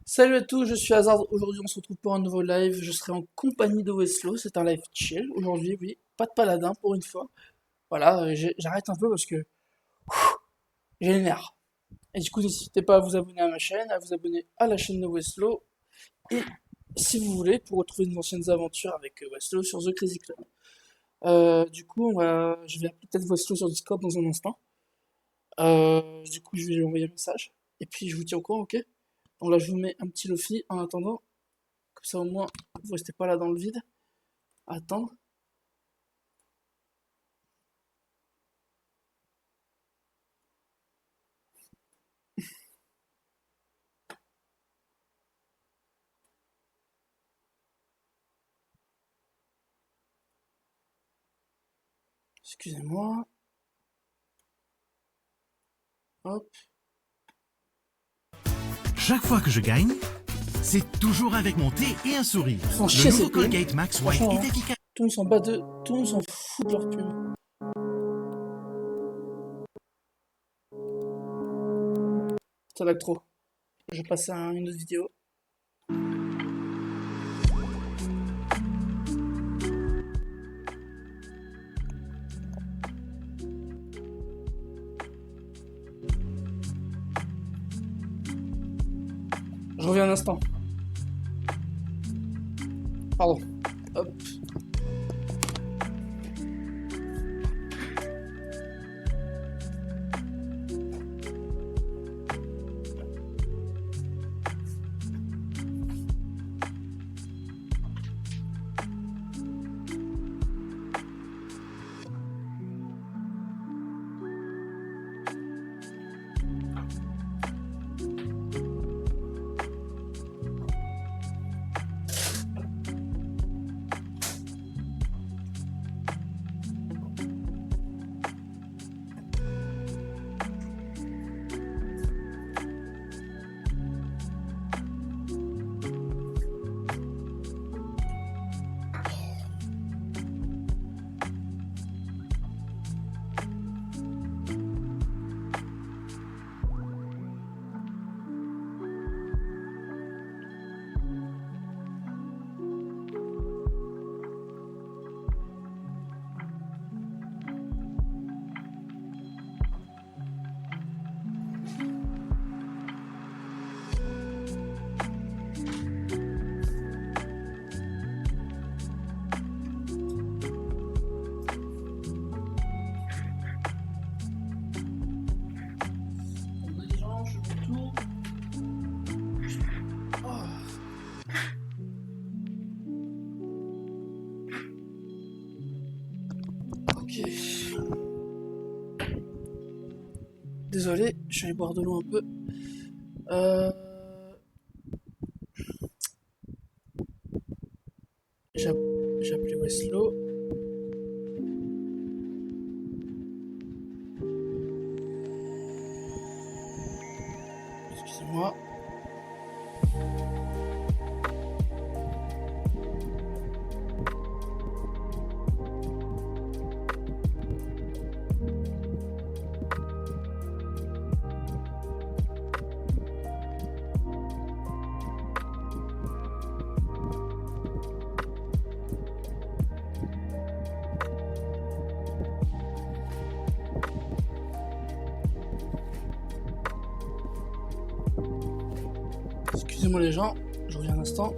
Salut à tous, je suis Hazard. Aujourd'hui, on se retrouve pour un nouveau live. Je serai en compagnie de Weslo. C'est un live chill. Aujourd'hui, oui, pas de paladin pour une fois. Voilà, j'arrête un peu parce que j'ai les nerfs. Et du coup, n'hésitez pas à vous abonner à ma chaîne, à vous abonner à la chaîne de Weslo. Et si vous voulez, pour retrouver de anciennes aventures avec Weslo sur The Crazy Club. Du coup, je vais appeler peut-être Weslo sur Discord dans un instant. Du coup, je vais lui envoyer un message. Et puis, je vous tiens au courant, ok? Donc là, je vous mets un petit Lofi en attendant. Comme ça, au moins, vous restez pas là dans le vide. À attendre. Excusez-moi. Hop. Chaque fois que je gagne, c'est toujours avec mon thé et un sourire. Ils font Le chier nouveau ces pubs. Colgate Max White Franchement, est hein. efficace. Tout le monde s'en bat de. Tout le monde s'en fout de leur pub. Ça va être trop. Je vais passer à une autre vidéo. Je reviens un instant. Pardon. Hop. Les gens, je fais tout. Oh. Ok. Désolé, je suis allé boire de l'eau un peu. Euh... J'ai j'ai appelé Weslo. Excusez-moi. Excusez-moi les gens. Je reviens un instant.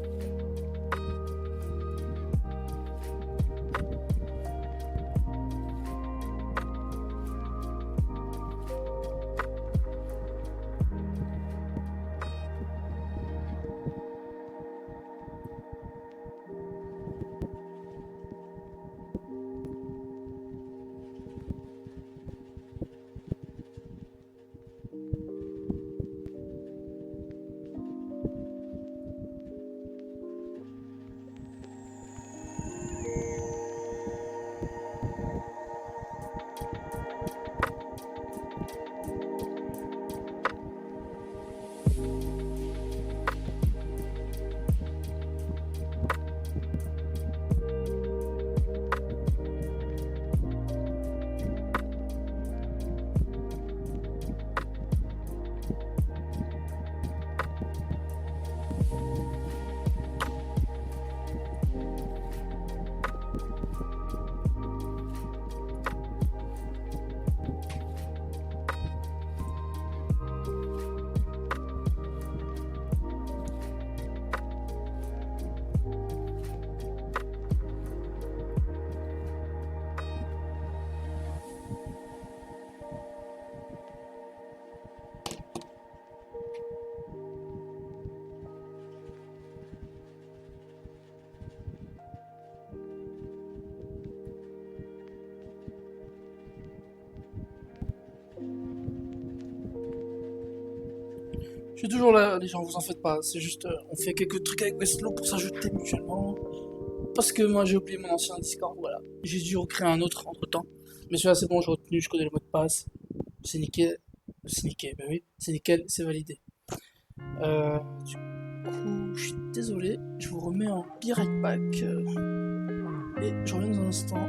Je suis toujours là, les gens, vous en faites pas. C'est juste, on fait quelques trucs avec Westlo pour s'ajouter mutuellement. Parce que moi, j'ai oublié mon ancien Discord, voilà. J'ai dû recréer un autre entre temps. Mais celui-là, c'est bon, j'ai retenu, je connais le mot de passe. C'est nickel. C'est nickel, bah oui. C'est nickel, c'est validé. Du coup, je suis désolé. Je vous remets en be right back. Et je reviens dans un instant.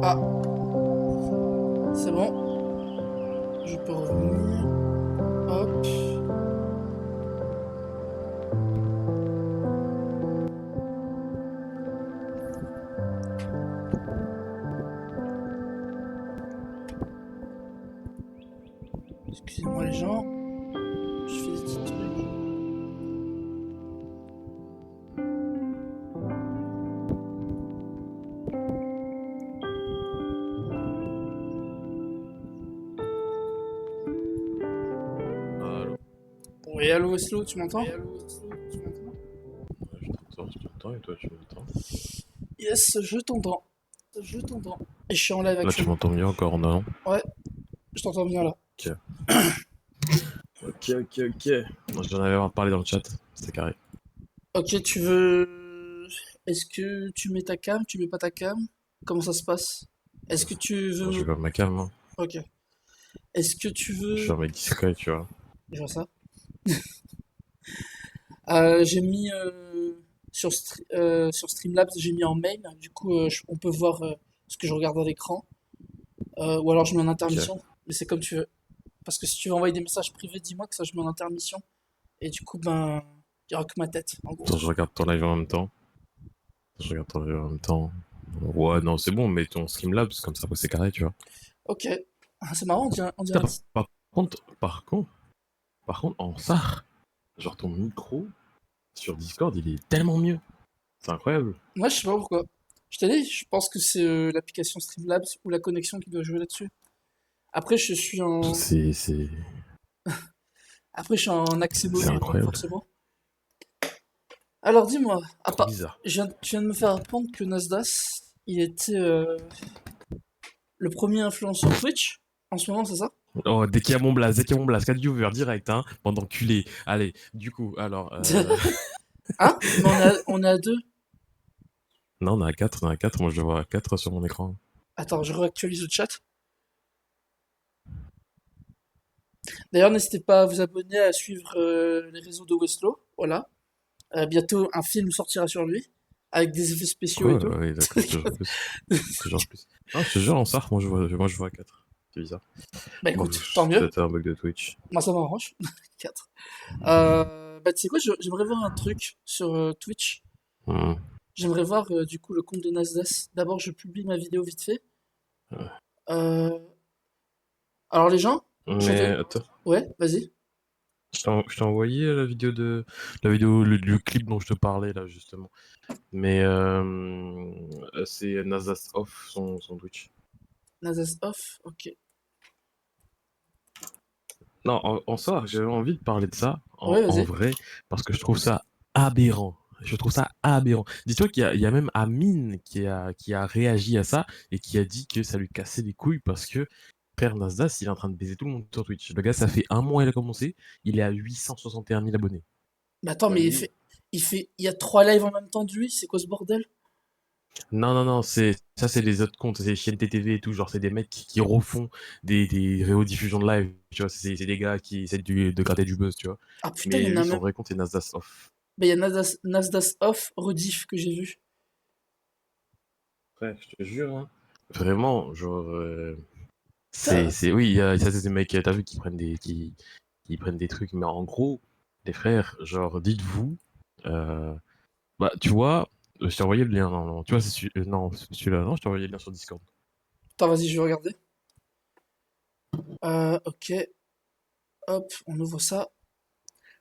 Ah, c'est bon. Je peux revenir. Hop. Excusez-moi les gens. Je fais des petits trucs. Allô. Oui, allô Westlo, tu m'entends? Ouais, je t'entends, et toi tu m'entends? Yes, je t'entends. Je t'entends. Et je suis en live Là tu actuellement. m'entends mieux encore, non? Ouais, je t'entends bien là. Ok. Ok. Moi, j'en avais marre de parler dans le chat, c'est carré. Ok, tu veux... Est-ce que tu mets ta cam, tu mets pas ta cam? Comment ça se passe? Est-ce que tu veux Moi, je me... vais ma cam, hein. Ok. Est-ce que tu Je veux... vais mettre discret, tu vois. Je vois ça. J'ai mis sur Streamlabs, j'ai mis en main. Du coup, on peut voir ce que je regarde à l'écran. Ou alors je mets en Ok. intermission. Mais c'est comme tu veux. Parce que si tu veux envoyer des messages privés, dis-moi que ça je mets en intermission. Et du coup, ben, il y aura que ma tête, en gros. Attends, je regarde ton live en même temps. Ouais, non, c'est bon, mais ton Streamlabs, comme ça, c'est carré, tu vois. Ok. Ah, c'est marrant, on dirait Putain, par contre, en SAR, genre ton micro sur Discord, il est tellement mieux. C'est incroyable. Moi, je sais pas pourquoi. Je t'ai dit, je pense que c'est l'application Streamlabs ou la connexion qui doit jouer là-dessus. Après, je suis en... C'est Après, je suis en accès c'est mobile, donc incroyable. forcément. Alors, dis-moi, Trop bizarre. tu viens de me faire apprendre que Nasdaq, il était le premier influenceur Twitch en ce moment, c'est ça? Oh, dès qu'il y a mon blast, 4 viewers direct, hein, bande d'enculés. Allez, du coup, alors, Hein? Mais on est à deux. non, on est à 4, moi je le vois à 4 sur mon écran. Attends, je réactualise le chat. D'ailleurs, n'hésitez pas à vous abonner, à suivre les réseaux de Westlo. Voilà. Bientôt, un film sortira sur lui, avec des effets spéciaux et Quoi? tout. Ouais, d'accord, toujours plus. Toujours plus. Non, je te jure, en SAR, moi je vois à 4. C'est bizarre. Bah Bon, écoute, tant mieux. peut-être un bug de Twitch. Moi, ça m'arrange. 4. Bah, tu sais quoi, j'aimerais voir un truc sur Twitch. Hmm. J'aimerais voir du coup le compte de Nasdaq. D'abord, je publie ma vidéo vite fait. Ouais. Euh, Alors, les gens, Mais j'entends. attends, Ouais, vas-y. je t'ai envoyé la vidéo le clip dont je te parlais là justement. Mais c'est Nasdaq off son Twitch. Nasdaq off, ok. Non, en soi, j'avais envie de parler de ça, Ouais, en vas-y. vrai, parce que je trouve ça aberrant. Je trouve ça aberrant. Dis-toi qu'il y a même Amine qui a réagi à ça et qui a dit que ça lui cassait les couilles parce que frère Nasdaq, il est en train de baiser tout le monde sur Twitch. Le gars, ça fait un mois il a commencé, il est à 861 000 abonnés. Mais attends, Ouais, mais lui. il y a 3 lives en même temps de lui, c'est quoi ce bordel? Non, c'est les autres comptes, c'est les chaînes TTV et tout, genre c'est des mecs qui refont des rediffusions de live, tu vois, c'est des gars qui essaient de gratter du buzz, tu vois. Ah putain, il Mais y en lui, a son même. vrai compte, c'est Nasdaq Off. Bah, il y a Nasdaq off rediff que j'ai vu. Ouais, je te jure, hein. Vraiment, genre, Putain. oui, ça, c'est des mecs, t'as vu, qui prennent des trucs, mais en gros, les frères, genre, dites-vous, euh, bah, tu vois, je t'ai envoyé le lien, non, tu vois, non, c'est celui-là, non, je t'ai envoyé le lien sur Discord. Attends, vas-y, je vais regarder. Ok. Hop, on ouvre ça.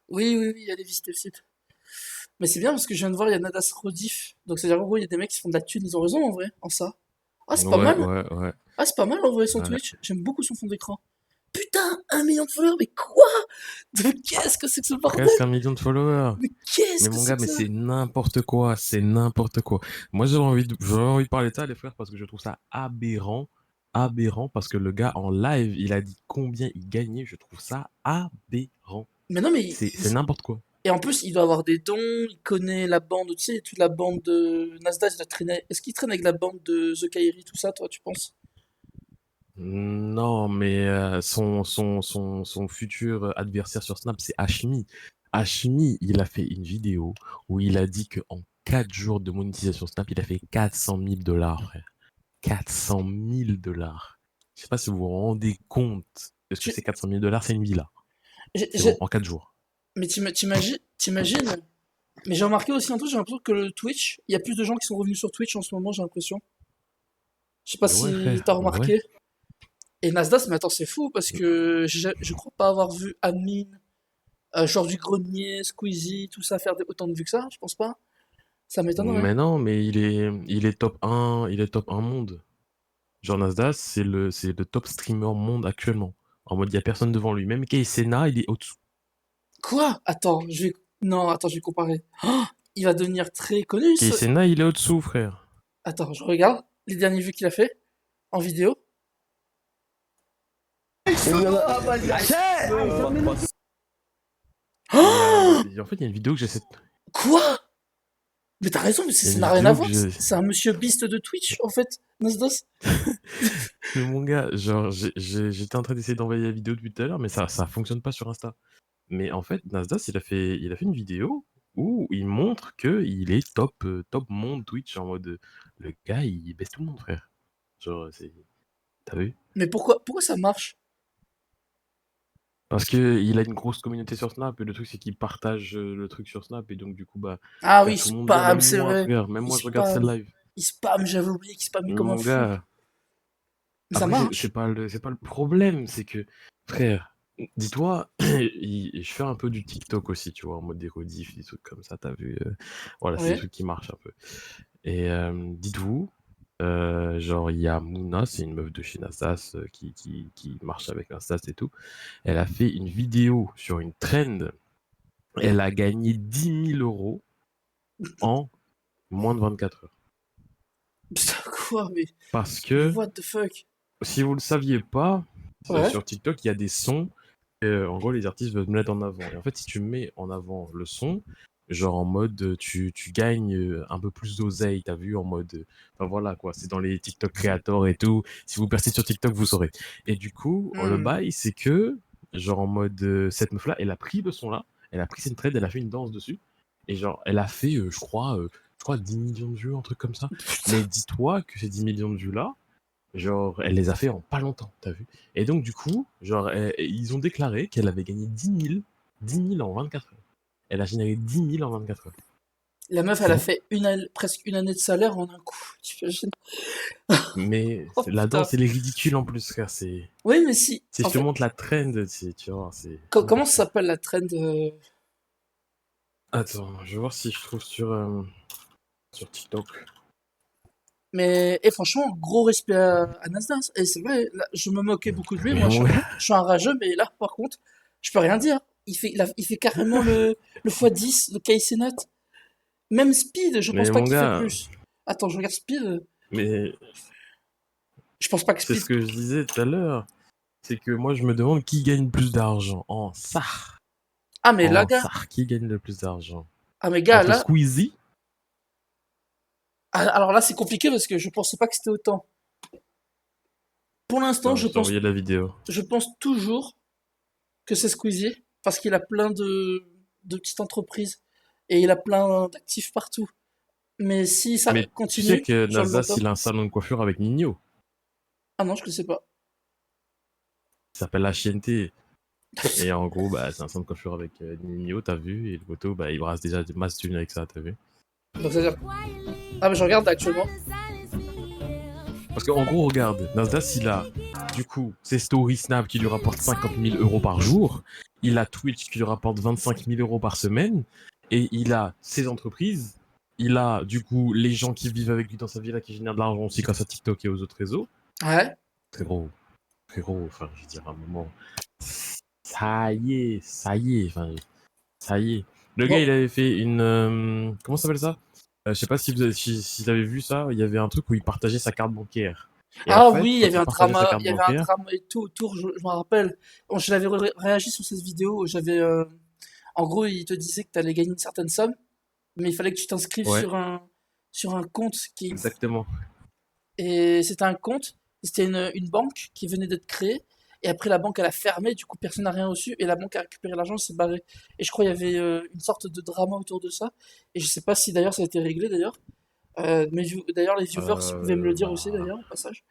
Oui, allez visiter le site. Mais c'est bien parce que je viens de voir, il y a Nadas Rediff. Donc c'est-à-dire, en gros, il y a des mecs qui font de la thune, ils ont raison en vrai, en ça. Ah, c'est pas mal. Ouais. Ah, c'est pas mal en vrai son Ouais. Twitch. J'aime beaucoup son fond d'écran. Putain, 1 million de followers, mais quoi? Mais qu'est-ce que c'est que ce bordel? Presque 1 million de followers. Mais qu'est-ce Mais que mon c'est gars, que mais ça? c'est n'importe quoi, c'est n'importe quoi. Moi, j'aurais envie de parler de ça, les frères, parce que je trouve ça aberrant, parce que le gars en live, il a dit combien il gagnait, je trouve ça aberrant. Mais non, mais C'est n'importe quoi. et en plus, il doit avoir des dons, il connaît la bande, tu sais, toute la bande de Nasdaq, il doit traîner. Est-ce qu'il traîne avec la bande de The Kairi, tout ça, toi, tu penses? Non, mais son futur adversaire sur Snap, c'est Hashimi. Hashimi, il a fait une vidéo où il a dit qu'en 4 jours de monétisation Snap, il a fait 400 000 $, frère. 400 000 $. Je sais pas si vous vous rendez compte de ce que Tu- c'est 400 000 $, c'est une villa. j'ai- C'est bon, j'ai- en 4 jours. Mais t'imagines? Mais j'ai remarqué aussi un truc, j'ai l'impression que le Twitch, il y a plus de gens qui sont revenus sur Twitch en ce moment, j'ai l'impression. Je sais pas Mais ouais, si t'as frère, mais ouais. remarqué. Et Nasdaq, mais attends, c'est fou parce que je crois pas avoir vu Admin, genre du grenier, Squeezie, tout ça faire autant de vues que ça, je pense pas. Ça m'étonnerait. Mais non, mais il est top 1, il est top 1 monde. Genre Nasdaq, c'est le top streamer monde actuellement. En mode, il y a personne devant lui. Même Kay Sena, il est au-dessous. Quoi? Attends, Non, attends, je vais comparer. Oh, il va devenir très connu, Kay Sena, il est au-dessous, frère. Attends, je regarde les dernières vues qu'il a fait en vidéo. Oh, En fait, il y a une vidéo que j'essaie. quoi? Mais t'as raison, mais Il y a ça une n'a rien à vidéo que voir. je. C'est un monsieur Beast de Twitch, en fait, Nasdaq. Mais mon gars, genre, j'étais en train d'essayer d'envoyer la vidéo depuis tout à l'heure, mais ça fonctionne pas sur Insta. Mais en fait, Nasdaq, il a fait une vidéo où il montre que il est top monde Twitch en mode le gars, il baisse tout le monde, frère. Genre, t'as vu? Mais pourquoi ça marche? Parce que il a une grosse communauté sur Snap et le truc c'est qu'il partage le truc sur Snap et donc du coup bah Ah oui, frère, il tout le monde voit, spam, c'est vrai. même Il moi je regarde ses spam. lives. Il spam, j'avais oublié qu'il spamait comme un Mon fou. gars, Mais ça après marche. c'est pas le problème, c'est que frère, dis-toi, je fais un peu du TikTok aussi, tu vois, en mode des rediffs, des trucs comme ça, t'as vu, voilà, c'est des Ouais. trucs qui marchent un peu. Et dites-vous, genre il y a Mouna, c'est une meuf de chez Nassas qui marche avec Nassas et tout. Elle a fait une vidéo sur une trend. Elle a gagné 10 000 € en moins de 24 heures. Putain, quoi, Parce mais que, what the fuck? si vous le saviez pas, Ouais. sur TikTok, il y a des sons. En gros, les artistes veulent mettre en avant. Et en fait, si tu mets en avant le son, genre en mode tu gagnes un peu plus d'oseille, t'as vu, en mode, enfin voilà quoi, c'est dans les TikTok creators et tout. Si vous percez sur TikTok, vous saurez. Et du coup, le Hmm. bail, c'est que, genre en mode, cette meuf-là, elle a pris le son là, elle a pris cette trend, elle a fait une danse dessus, et genre, elle a fait, je crois 10 millions de vues, un truc comme ça. Putain. Mais dis-toi que ces 10 millions de vues là, genre, elle les a fait en pas longtemps, t'as vu? Et donc, du coup, genre, ils ont déclaré qu'elle avait gagné 10 000 en 24 heures. Elle a généré 10 000 en 24 heures. La meuf, elle C'est a bon. fait presque une année de salaire en un coup. T'imagines? Mais Oh la putain. danse, elle est ridicule en plus, frère. C'est, Oui, mais si. si En je te fait, montre la trend, tu vois, c'est comment n'importe ça quoi. s'appelle la trend Attends, je vais voir si je trouve sur TikTok. Mais et franchement, gros respect à Nasdaq. Et c'est vrai, là, je me moquais beaucoup de lui. Mais Moi, mon gars, je suis un rageux, mais là, par contre, je peux rien dire. Il fait carrément le x10 de Kaizenat. Même Speed, je pense mais pas mon qu'il fait gars, plus. Attends, je regarde Speed. mais Je pense pas que c'est Speed. ce que je disais tout à l'heure. C'est que moi, je me demande qui gagne plus d'argent en SAR. Ah, mais là, En gars. SAR, qui gagne le plus d'argent? Ah, mais gars, Entre là. Squeezie. Alors là, c'est compliqué parce que je pensais pas que c'était autant. Pour l'instant, Attends, je t'ai envoyé la vidéo. je pense toujours que c'est Squeezie parce qu'il a plein de petites entreprises et il a plein d'actifs partout. Mais si ça Mais tu sais continue que sur le long Nasdaq, terme. il a un salon de coiffure avec Nino. Ah non, je ne sais pas. Ça s'appelle la HNT. Et en gros, bah, c'est un salon de coiffure avec Nino, t'as vu. Et le poteau, bah, il brasse déjà des masses de thunes avec ça, t'as vu. Donc c'est-à-dire. Ah, mais je regarde actuellement. Parce qu'en gros, regarde, Nasdaq, il a du coup ses stories Snap qui lui rapportent 50 000 euros par jour. Il a Twitch qui lui rapporte 25 000 euros par semaine. Et il a ses entreprises. Il a du coup les gens qui vivent avec lui dans sa villa qui génèrent de l'argent aussi grâce à TikTok et aux autres réseaux. Ouais. Frérot, frérot, enfin, je veux dire, à un moment, ça y est, ça y est, enfin, ça y est. Le gars, Bon. il avait fait une. Comment ça s'appelle ça? Je sais pas si vous avez vu ça, il y avait un truc où il partageait sa carte bancaire. Et en Ah oui, fait, quand il partageait sa carte il y avait un bancaire, drame et tout autour, je me rappelle. Bon, je l'avais réagi sur cette vidéo. En gros, il te disait que tu allais gagner une certaine somme, mais il fallait que tu t'inscrives ouais, sur un compte exactement. et c'était un compte, c'était une banque qui venait d'être créée. Et après, la banque, elle a fermé, du coup, personne n'a rien reçu. Et la banque a récupéré l'argent, s'est barrée. Et je crois qu'il y avait une sorte de drama autour de ça. Et je sais pas si d'ailleurs ça a été réglé d'ailleurs. D'ailleurs, les viewers, si vous pouvez me le dire aussi Bah. d'ailleurs, au passage.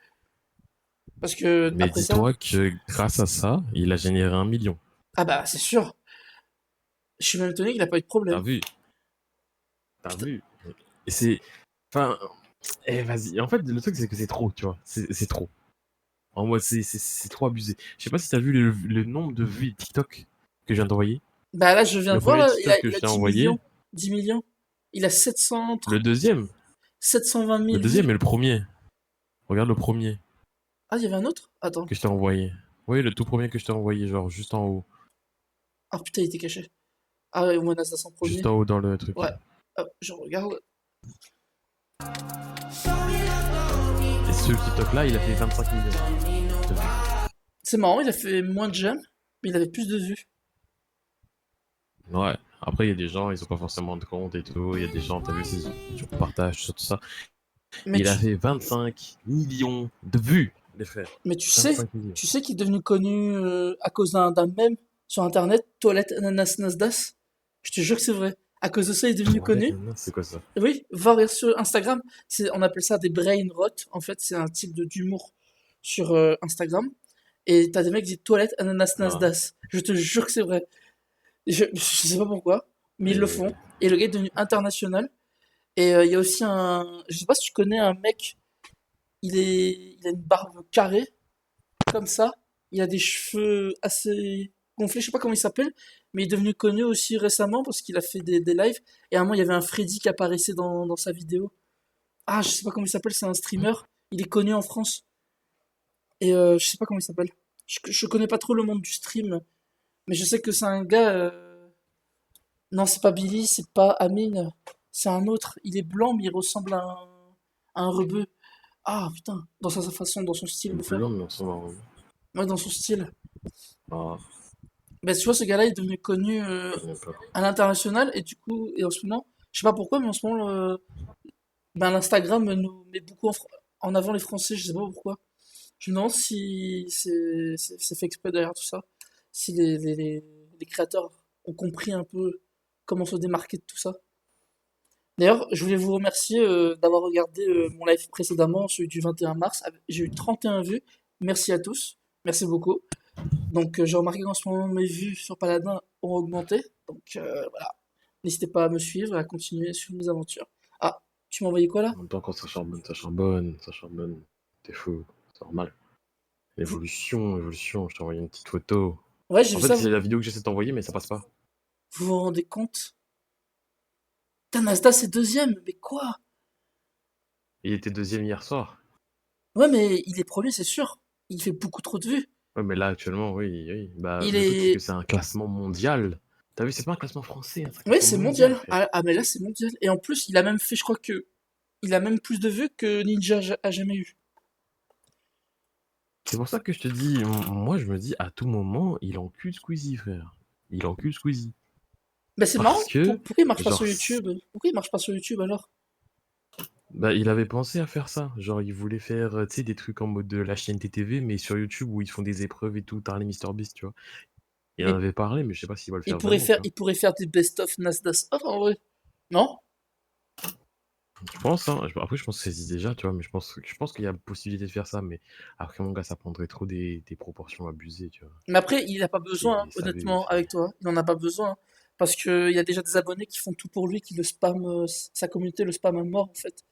Parce que Mais après ça, dis-toi que grâce à ça, il a généré 1 million. ah bah c'est sûr. Je suis même étonné qu'il a pas eu de T'as problème. vu? T'as Putain. vu? Et c'est. Enfin. Vas-y. En fait, le truc, c'est que c'est trop, tu vois. C'est trop. En mode, c'est trop abusé. Je sais pas si t'as vu le nombre de vues TikTok que je viens d'envoyer. Bah là, je viens Le de voir, premier là, TikTok que il je a t'ai 10 envoyé. millions. 10 millions. Il a 700, Le deuxième. 720 Le 000 deuxième vues. et le premier. Regarde le premier Ah, il y avait un autre? Attends. que je t'ai envoyé. Oui, le tout premier que je t'ai envoyé, genre juste en haut. Ah putain, il était caché. Ah ouais, One Assassin Juste premier. en haut dans le truc. Ouais. Hop, je regarde. Et ce TikTok-là, il a fait 25 millions de vues. C'est marrant, il a fait moins de j'aime, mais il avait plus de vues. Ouais. Après, il y a des gens, ils ont pas forcément de compte et tout. Il y a des gens, t'as vu, sur partage, sur tout ça. Mais Il a tu, fait 25 millions de vues, les frères. mais 25 millions. tu sais qu'il est devenu connu à cause d'un mème sur internet, Toilette Ananas Nasdas. Je te jure que c'est vrai. À cause de ça, il est devenu Toilette, connu. non, c'est quoi ça? Oui, va regarder sur Instagram. On appelle ça des brain rot. En fait, c'est un type d'humour sur Instagram. Et t'as des mecs qui disent Toilette Ananas Non. Nasdas. Je te jure que c'est vrai. Je sais pas pourquoi, mais ils le Mais. font. Et le gars est devenu international. Et il y a aussi un. Je sais pas si tu connais un mec, il a une barbe carrée, comme ça. Il a des cheveux assez gonflés, je sais pas comment il s'appelle, mais il est devenu connu aussi récemment parce qu'il a fait des lives. Et à un moment, il y avait un Freddy qui apparaissait dans sa vidéo. Ah, je sais pas comment il s'appelle, c'est un streamer. Il est connu en France. Et je sais pas comment il s'appelle. Je connais pas trop le monde du stream, mais je sais que c'est un gars. Non, c'est pas Billy, c'est pas Amine, c'est un autre. Il est blanc, mais il ressemble à un rebeu. Ah putain, dans sa façon, dans son style de faire. Blanc, mais on s'en va. Ouais, dans son style. Ah. Bah, tu vois, ce gars-là est devenu connu Je sais pas. à l'international et du coup, et en ce moment, je sais pas pourquoi, mais en ce moment, ben, l'Instagram nous met beaucoup en avant les Français, je sais pas pourquoi. Je me demande si c'est fait exprès derrière tout ça, si les créateurs ont compris un peu comment se démarquer de tout ça. D'ailleurs, je voulais vous remercier d'avoir regardé mon live précédemment, celui du 21 mars. J'ai eu 31 vues. Merci à tous. Merci beaucoup. Donc, j'ai remarqué qu'en ce moment, mes vues sur Paladin ont augmenté. Donc, voilà. N'hésitez pas à me suivre et à continuer sur mes aventures. Ah, tu m'as envoyé quoi là? En même temps, quand ça charbonne, ça charbonne. T'es fou, c'est normal. Vous- Évolution, évolution, je t'ai envoyé une petite photo. Ouais, j'ai En vu fait, ça. c'est la vidéo que j'essaie de t'envoyer, mais ça passe pas. Vous vous rendez compte? Putain, Nasdaq, c'est deuxième. Mais quoi? Il était deuxième hier soir. Ouais, mais il est premier, c'est sûr. Il fait beaucoup trop de vues. Ouais, mais là, actuellement, oui, oui. Bah, Il le truc, c'est que est. c'est un classement mondial. T'as vu, c'est pas un classement français, hein, c'est un Oui, classement c'est mondial, mondial. frère. Ah, mais là, c'est mondial. Et en plus, il a même fait, je crois que. Il a même plus de vues que Ninja a jamais eu. C'est pour ça que je te dis, moi, je me dis, à tout moment, il encule Squeezie, frère. Il encule Squeezie. Bah, c'est marrant. Parce que, Pourquoi il marche pas sur genre, YouTube? Pourquoi il marche pas sur YouTube alors? bah, il avait pensé à faire ça. Genre, il voulait faire, tu sais, des trucs en mode de la chaîne TTV, mais sur YouTube où ils font des épreuves et tout, Tarly MrBeast, tu vois. Il en Il, avait parlé, mais je sais pas s'il va le il faire pourrait vraiment, faire, tu vois. il pourrait faire des best-of Nasdaq off en vrai. Non? Je pense, hein. Après, je pense que ça existe déjà, tu vois, mais je pense qu'il y a possibilité de faire ça, mais après, mon gars, ça prendrait trop des proportions abusées, tu vois. Mais après, il n'a pas besoin, hein, Et ça avait honnêtement, aussi. avec toi. Il en a pas besoin, hein. Parce qu'il y a déjà des abonnés qui font tout pour lui, qui le spamment, sa communauté le spamme à mort, en fait.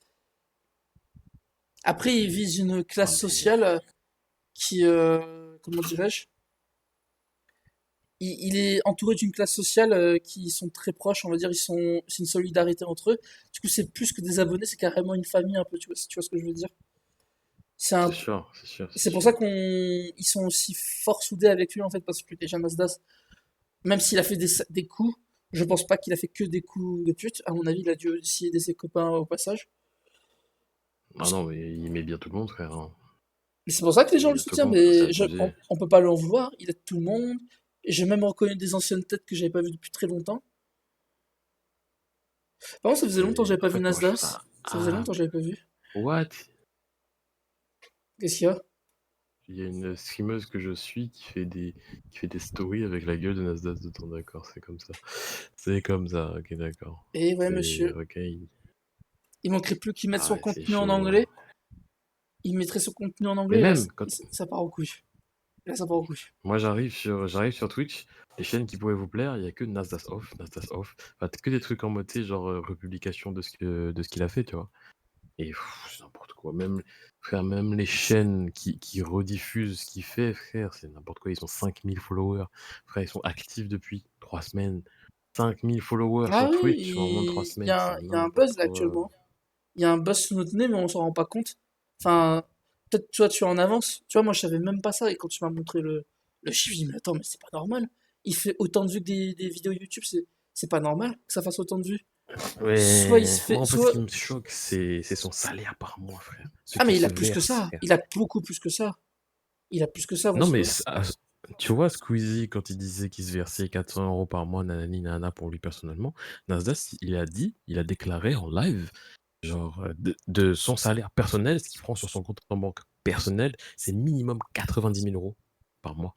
Après, il vise une Ah, classe mais sociale qui, comment dirais-je, il est entouré d'une classe sociale qui sont très proches, on va dire, c'est une solidarité entre eux. Du coup, c'est plus que des abonnés, c'est carrément une famille un peu, tu vois, si tu vois ce que je veux dire. C'est c'est un, sûr, c'est sûr, c'est c'est pour ça sûr. ils sont aussi fort soudés avec lui en fait, parce que déjà Nasdaq, même s'il a fait des coups, je pense pas qu'il a fait que des coups de pute. À mon avis, il a dû aussi aider ses copains au passage. Ah non, mais il met bien tout le monde, frère, hein. Et c'est pour ça que les Il gens met le bien tout le soutiennent, monde, frère, c'est mais abusé. on peut pas l'en vouloir. Il aide tout le monde. Et j'ai même reconnu des anciennes têtes que j'avais pas vues depuis très longtemps. Par contre, ça faisait longtemps que Et j'avais en pas vu fait, moi, je Nasdaq. trouve ça. Ça faisait Ah, longtemps que j'avais pas vu. what? Qu'est-ce qu'il y a? Il y a une streameuse que je suis qui fait des stories avec la gueule de Nasdaq dedans, d'accord, c'est comme ça. C'est comme ça, ok, d'accord. Eh ouais, C'est. monsieur. Ok. Il manquerait plus qu'il mette Ah son ouais, c'est contenu en chaud, hein. anglais. Il mettrait son contenu en Mais anglais et là, même, quand. ça part au couille. Là, ça part au couille. Moi, j'arrive sur Twitch, les chaînes qui pourraient vous plaire, il y a que Nasdaq Off, Nasdaq Off. Enfin, que des trucs en mode, tu sais, genre republication de ce qu'il a fait, tu vois. Et c'est n'importe quoi. Même, frère, même les chaînes qui rediffusent ce qu'il fait, frère, c'est n'importe quoi. Ils ont 5000 followers. Frère, ils sont actifs depuis 3 semaines. 5000 followers Ah sur oui, Twitch en moins de 3 semaines, c'est il y a un n'importe buzz là quoi. actuellement. Il y a un buzz sous notre nez, mais on s'en rend pas compte. Enfin, peut-être toi tu es en avance. Tu vois, moi je savais même pas ça. Et quand tu m'as montré le chiffre, j'ai dit, mais attends, mais c'est pas normal. Il fait autant de vues que des vidéos YouTube, c'est pas normal que ça fasse autant de vues. Soit il Ouais, se moi fait. en fait, ce Soit. qui me choque, c'est son salaire par mois, frère. Ce Ah, mais qu'il il se a plus que verse, ça. frère. Il a beaucoup plus que ça. Il a plus que ça, mon Non, mais soi. tu vois, Squeezie, quand il disait qu'il se versait 400 € par mois, nanani, nanana, pour lui personnellement, Nasdaq, il a déclaré en live, genre, de son salaire personnel, ce qu'il prend sur son compte en banque personnel, c'est minimum 90 000 € par mois.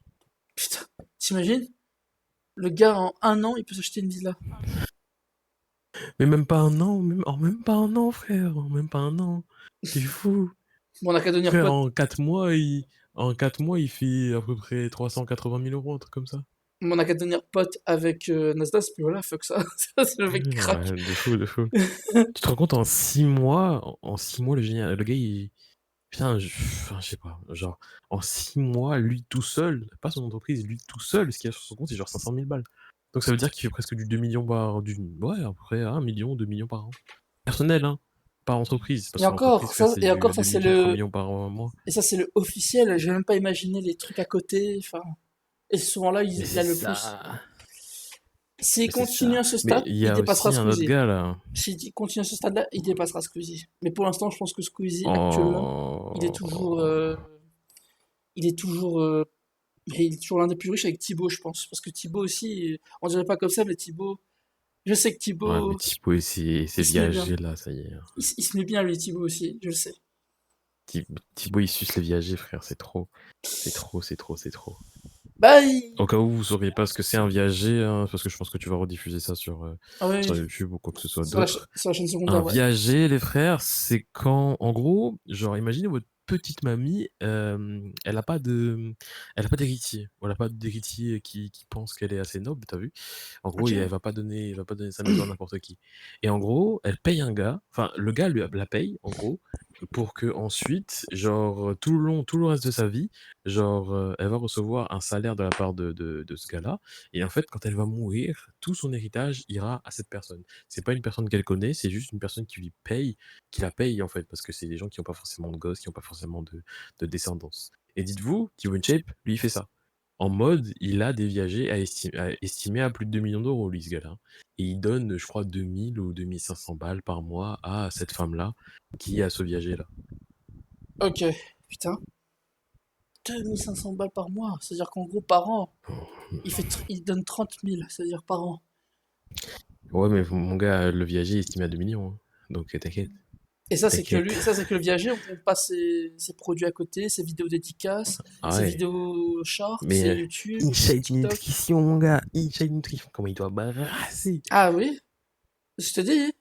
Putain, t'imagines? Le gars, en un an, il peut s'acheter une villa. Mais même pas un an, même pas un an, frère, même pas un an. T'es fou. Bon, on a qu'à devenir Frère, pote. en 4 mois, il fait à peu près 380 000 €, un truc comme ça. Bon, on a qu'à devenir pote avec Nasdaq, puis voilà, fuck ça. Ça, c'est le mec crack. Ouais, de fou, de fou. Tu te rends compte, en 6 mois, le gars, putain, enfin, je sais pas, genre, en 6 mois, lui tout seul, pas son entreprise, lui tout seul, ce qu'il a sur son compte, c'est genre 500 000 balles. Donc ça veut dire qu'il fait presque du 2 millions ouais, à peu près 1 million, 2 millions par an. Personnel, hein, pas entreprise, parce que l'entreprise, frère, c'est du Ça 2 c'est millions, 3 le, millions par mois. et ça c'est le officiel. Je vais même pas imaginer les trucs à côté. Enfin, et souvent là, Mais il a c'est le plus. ça, S'il mais c'est continue ça. à ce Mais stade, il y il a dépassera aussi un autre Squeezie. gars, là. S'il continue à ce stade-là, il dépassera Squeezie. Mais pour l'instant, je pense que Squeezie actuellement, il est toujours, Oh. il est toujours Mais il est toujours l'un des plus riches avec Thibaut, je pense. Parce que Thibaut aussi, on dirait pas comme ça, mais Thibaut, je sais que Ouais, mais Thibaut, Thibaut et ses il se met bien. viagers là, ça y est. Il se met bien, lui, Thibaut aussi, je le sais. Thibaut il suce les viagers, frère, c'est trop. C'est trop, c'est trop, c'est trop. Bah, Au cas où vous sauriez pas ce que c'est un viager, hein, parce que je pense que tu vas rediffuser ça ah sur oui, YouTube ou quoi que ce soit sur d'autre. sur la chaîne Un secondaire, ouais. viager, les frères, c'est quand, en gros, genre, imaginez votre petite mamie, elle a pas d'héritier. Elle a pas d'héritier qui pense qu'elle est assez noble, t'as vu? En gros, Ok. elle va pas donner sa maison à n'importe qui. Et en gros, elle paye un gars, enfin, le gars lui la paye, en gros, pour que ensuite, genre, tout le reste de sa vie, genre, elle va recevoir un salaire de la part de ce gars-là. Et en fait, quand elle va mourir, tout son héritage ira à cette personne. C'est pas une personne qu'elle connaît, c'est juste une personne qui lui paye, qui la paye en fait, parce que c'est des gens qui ont pas forcément de gosses, qui ont pas forcément de descendance. Et dites-vous, T-Bone Shape, lui, il fait ça. En mode, il a des viagers estimés à plus de 2 millions d'euros, lui, ce gars-là, hein. Et il donne, je crois, 2000 ou 2500 balles par mois à cette femme-là qui a ce viager-là. Ok. Putain. 2500 balles par mois. C'est-à-dire qu'en gros, par an, il donne 30 000, c'est-à-dire par an. Ouais, mais mon gars, le viager est estimé à 2 millions, hein. Donc t'inquiète, Et ça, c'est que t'inquiète. lui, ça, c'est que le viager, on compte pas ses produits à côté, ses vidéos dédicaces, Ah ses ouais. vidéos short, ses Mais YouTube, ses Inside TikTok. Nutrition, mon gars, Inside Nutrition, comment il doit barrasser. Ah oui, je te dis,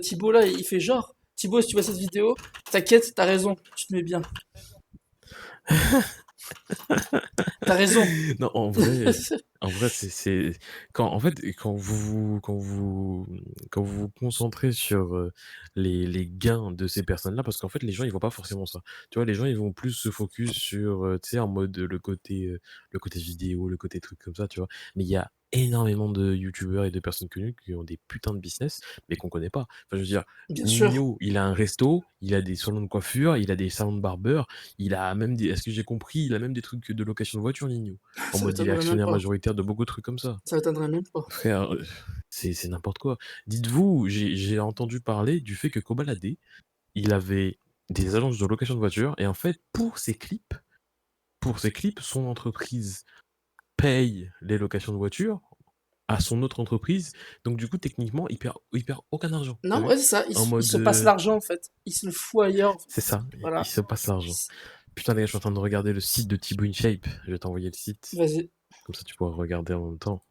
Thibaut là, il fait genre. Thibaut, si tu vois cette vidéo, t'inquiète, t'as raison, tu te mets bien. T'as raison. Non, en vrai, quand, en fait, quand vous vous concentrez sur les gains de ces personnes-là, parce qu'en fait, les gens, ils voient pas forcément ça. Tu vois, les gens, ils vont plus se focus sur, tu sais, en mode le côté vidéo, le côté truc comme ça, tu vois. Mais il y a énormément de youtubeurs et de personnes connues qui ont des putains de business, mais qu'on connaît pas. Enfin, je veux dire, Bien sûr, Nino, il a un resto, il a des salons de coiffure, il a des salons de barbeur, il a même des, est-ce que j'ai compris, il a même des trucs de location de voiture, Nino. En ça mode, il est m'étonnerait même actionnaire pas. majoritaire de beaucoup de trucs comme ça. Ça m'étonnerait même pas. Frère, c'est n'importe quoi. Dites-vous, j'ai entendu parler du fait que Kobalade, il avait des agences de location de voiture, et en fait, pour ses clips, son entreprise paye les locations de voiture à son autre entreprise. Donc du coup, techniquement, il perd aucun argent. T'as Non, vu? ouais, c'est ça, En il mode, se passe l'argent en fait. Il se le fout ailleurs. c'est ça, il Voilà. se passe l'argent. Putain, les gars, je suis en train de regarder le site de Thibaut InShape. Je vais t'envoyer le site. Vas-y. Comme ça, tu pourras regarder en même temps.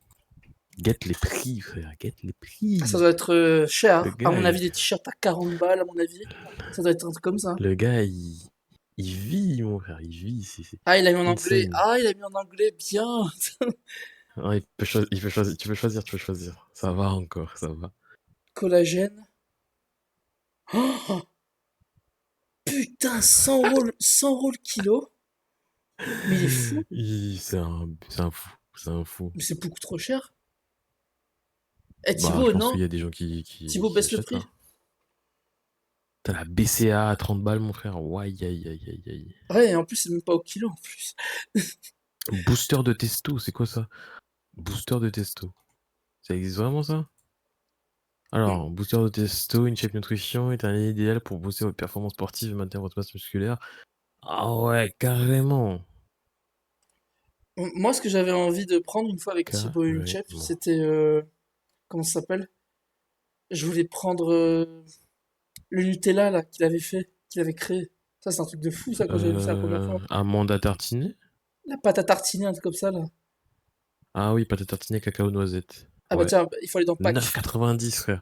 Guette les prix, frère, guette les Ça prix. doit être cher, Le hein. À gars, mon avis, des t-shirts à 40 balles, à mon avis. Ça doit être un truc comme ça. le gars, il vit, mon frère, il vit, c'est Ah, il a mis en anglais. insane. Ah, il a mis en anglais, bien. Ah, il peut choisir, tu peux choisir, tu peux choisir. Ça va encore, ça va. Collagène. Oh, putain, 100 euros le kilo. Mais il est fou. C'est un fou, c'est un fou. Mais c'est beaucoup trop cher. Eh, Bah, je Thibaut, pense qu'il non. y a des gens Thibaut, qui baisse le achètent, prix. hein. T'as la BCA à 30 balles, mon frère. Ouais, aïe, aïe, aïe, aïe, aïe. Ouais, et en plus, c'est même pas au kilo, en plus. Booster de testo, c'est quoi ça? Booster de testo. Ça existe vraiment ça? Alors, booster de testo, une shape nutrition est un idéal pour booster votre performance sportive et maintenir votre masse musculaire. Ah ouais, carrément. Moi, ce que j'avais envie de prendre une fois avec Thibaut et une chef, Carrément. c'était... comment ça s'appelle? Je voulais prendre le Nutella, là, qu'il avait fait, qu'il avait créé. Ça, c'est un truc de fou, ça, quand j'avais vu ça la première fois. Amande à tartiner? La pâte à tartiner, un truc comme ça, là. Ah oui, pâte à tartiner cacao noisette. Ah bah Ouais. tiens, il faut aller dans Pack. 9,90 frère.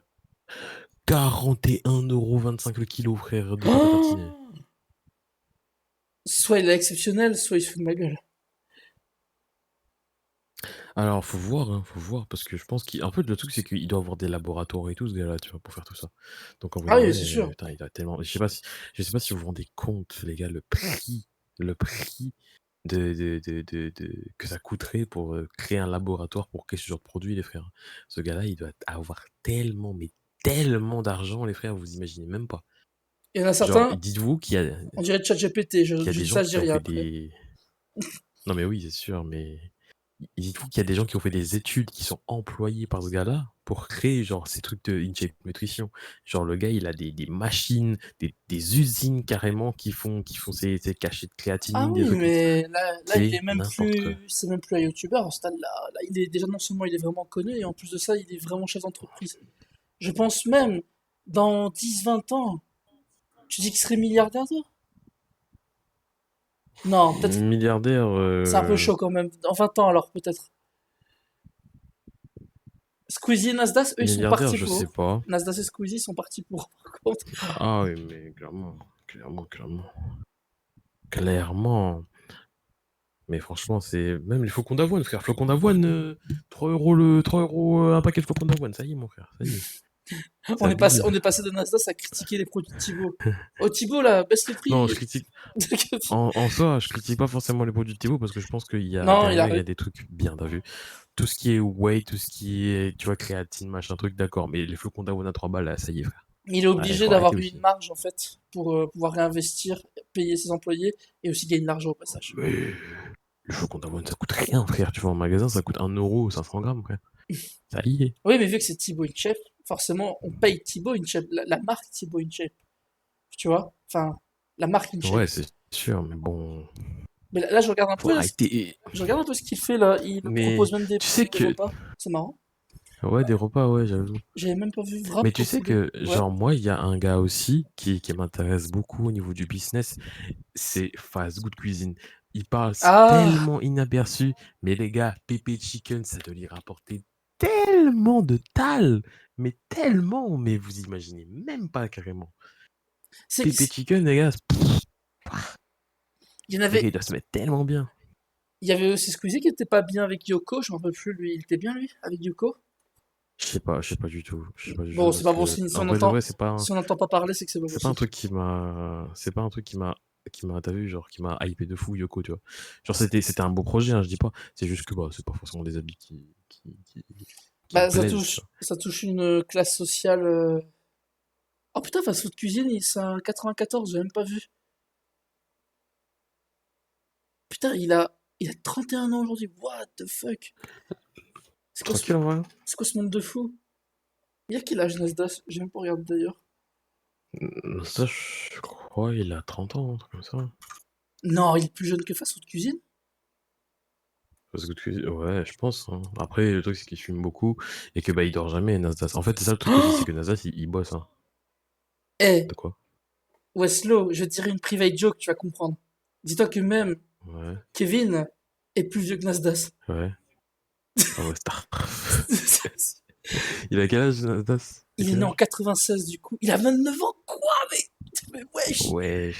41,25 € le kilo, frère, de pâte à tartiner. Oh, soit il est exceptionnel, soit il se fout de ma gueule. Alors, faut voir, parce que je pense qu'en fait, le truc, c'est qu'il doit avoir des laboratoires et tout, ce gars-là, tu vois, pour faire tout ça. Donc, en vrai, Ah de oui, vrai, c'est sûr. putain, il a tellement. Je sais pas si vous vous rendez compte, les gars, le prix que ça coûterait pour créer un laboratoire pour créer ce genre de produit, les frères. Ce gars-là, il doit avoir tellement, mais tellement d'argent, les frères, vous imaginez même pas. Il y en a Genre, certains, dites-vous on dirait ChatGPT, je qu'il y a des dis gens ça, je dis qui ont rien fait après. des. Non, mais oui, c'est sûr, mais dites-vous qu'il y a des gens qui ont fait des études, qui sont employés par ce gars-là pour créer genre ces trucs de in-shape nutrition. Genre le gars, il a des machines, des usines carrément qui font ces cachets de Ah créatinine, des oui, trucs comme ça. mais là, il C'est est même n'importe quoi. plus, c'est même plus un youtubeur à ce stade-là. Là, il est déjà non seulement il est vraiment connu, et en plus de ça, il est vraiment chef d'entreprise. Je pense même, dans 10, 20 ans, tu dis qu'il serait milliardaire, toi? Non, peut-être, Milliardaire, c'est un peu chaud quand même. Dans 20 ans, alors, peut-être. Squeezie et Nasdaq, eux, ils sont milliardaire, partis je sais pour. pas. Nasdaq et Squeezie sont partis pour, par contre. Ah oui, mais clairement. Mais franchement, c'est même les flocons d'avoine, frère. Flocons d'avoine, 3 euros un paquet de flocons d'avoine. Ça y est, mon frère. Ça y est. C'est abusé. On est passé de Nasdaq à critiquer les produits de Thibaut. Oh, Thibaut, là, baisse le Non, je prix. critique. En soi, je critique pas forcément les produits de Thibaut parce que je pense qu'il y a Non, il derrière, il y arrive. a des trucs bien, t'as vu. Tout ce qui est whey, tout ce qui est, tu vois, créatine, machin truc, d'accord. Mais les flocons d'avoine à 3 balles, là, ça y est, frère. Il est Ouais, il obligé faut arrêter d'avoir une aussi. marge, en fait, pour pouvoir réinvestir, payer ses employés et aussi gagner de l'argent au passage. Mais le flocon d'avoine, ça coûte rien, frère. Tu vas en magasin, ça coûte 1 € 500 grammes, frère. Ça y est. Oui, mais vu que c'est Thibaut InShape, forcément, on paye Thibaut InShape, la marque Thibaut InShape, tu vois? Enfin, la marque InShape. Ouais, c'est sûr, mais bon, Mais là, je regarde un faut peu, là, arrêter. je regarde un peu ce qu'il fait, là. Il me Mais propose même tu sais des que. repas. C'est marrant. Ouais, des repas, ouais, j'avoue. J'avais même pas vu wrap Mais tu au sais poulet. que, Ouais. genre, moi, il y a un gars aussi qui m'intéresse beaucoup au niveau du business, c'est Fast Good Cuisine. Il passe Ah! tellement inaperçu, mais les gars, Pepe Chicken, ça doit lui rapporter tellement de tal, mais tellement, mais vous imaginez même pas carrément. C'est, Pepe Chicken, les gars, il y en les gars, avait, ils doivent se mettre tellement bien. il y avait aussi Squeezie qui était pas bien avec Yoko, je m'en rappelle plus, lui. Il était bien, lui, avec Yoko? Je sais pas du tout, je sais pas du Bon, tout c'est parce pas bon que, signe. Si en on vrai de entend, vrai, si on n'entend pas parler, c'est que c'est pas bon c'est pas un signe. truc c'est pas un truc t'as vu, genre, qui m'a hypé de fou, Yoko, tu vois. Genre, c'était un beau projet, hein, je dis pas. C'est juste que, bah, c'est pas forcément des habits qui me Bah, plaisent, tu vois. ça touche une classe sociale. Oh putain, Fast Food Cuisine, c'est un 94, j'ai même pas vu. Putain, il a 31 ans aujourd'hui. What the fuck? C'est quoi ce, Tranquille, en vrai. c'est quoi ce monde de fou? Il a quel âge, Nasdaq? J'ai même pas regardé d'ailleurs. Ça, je crois, il a 30 ans, un truc comme ça. Non, il est plus jeune que Fast Food Cuisine. Parce que, ouais, je pense, hein. Après, le truc, c'est qu'il fume beaucoup et que, bah, il dort jamais, Nasdaq. En fait, c'est ça le truc aussi, c'est que Nasdaq, il bosse, hein. Eh, De quoi? Weslo, je dirais une private joke, tu vas comprendre. Dis-toi que même Ouais, Kevin est plus vieux que Nasdaq. ouais. Ah ouais, star. Il a quel âge, Nasdaq? Il a Il est quel né en âge? 96 du coup. Il a 29 ans. Quoi, mais wesh. Ouais,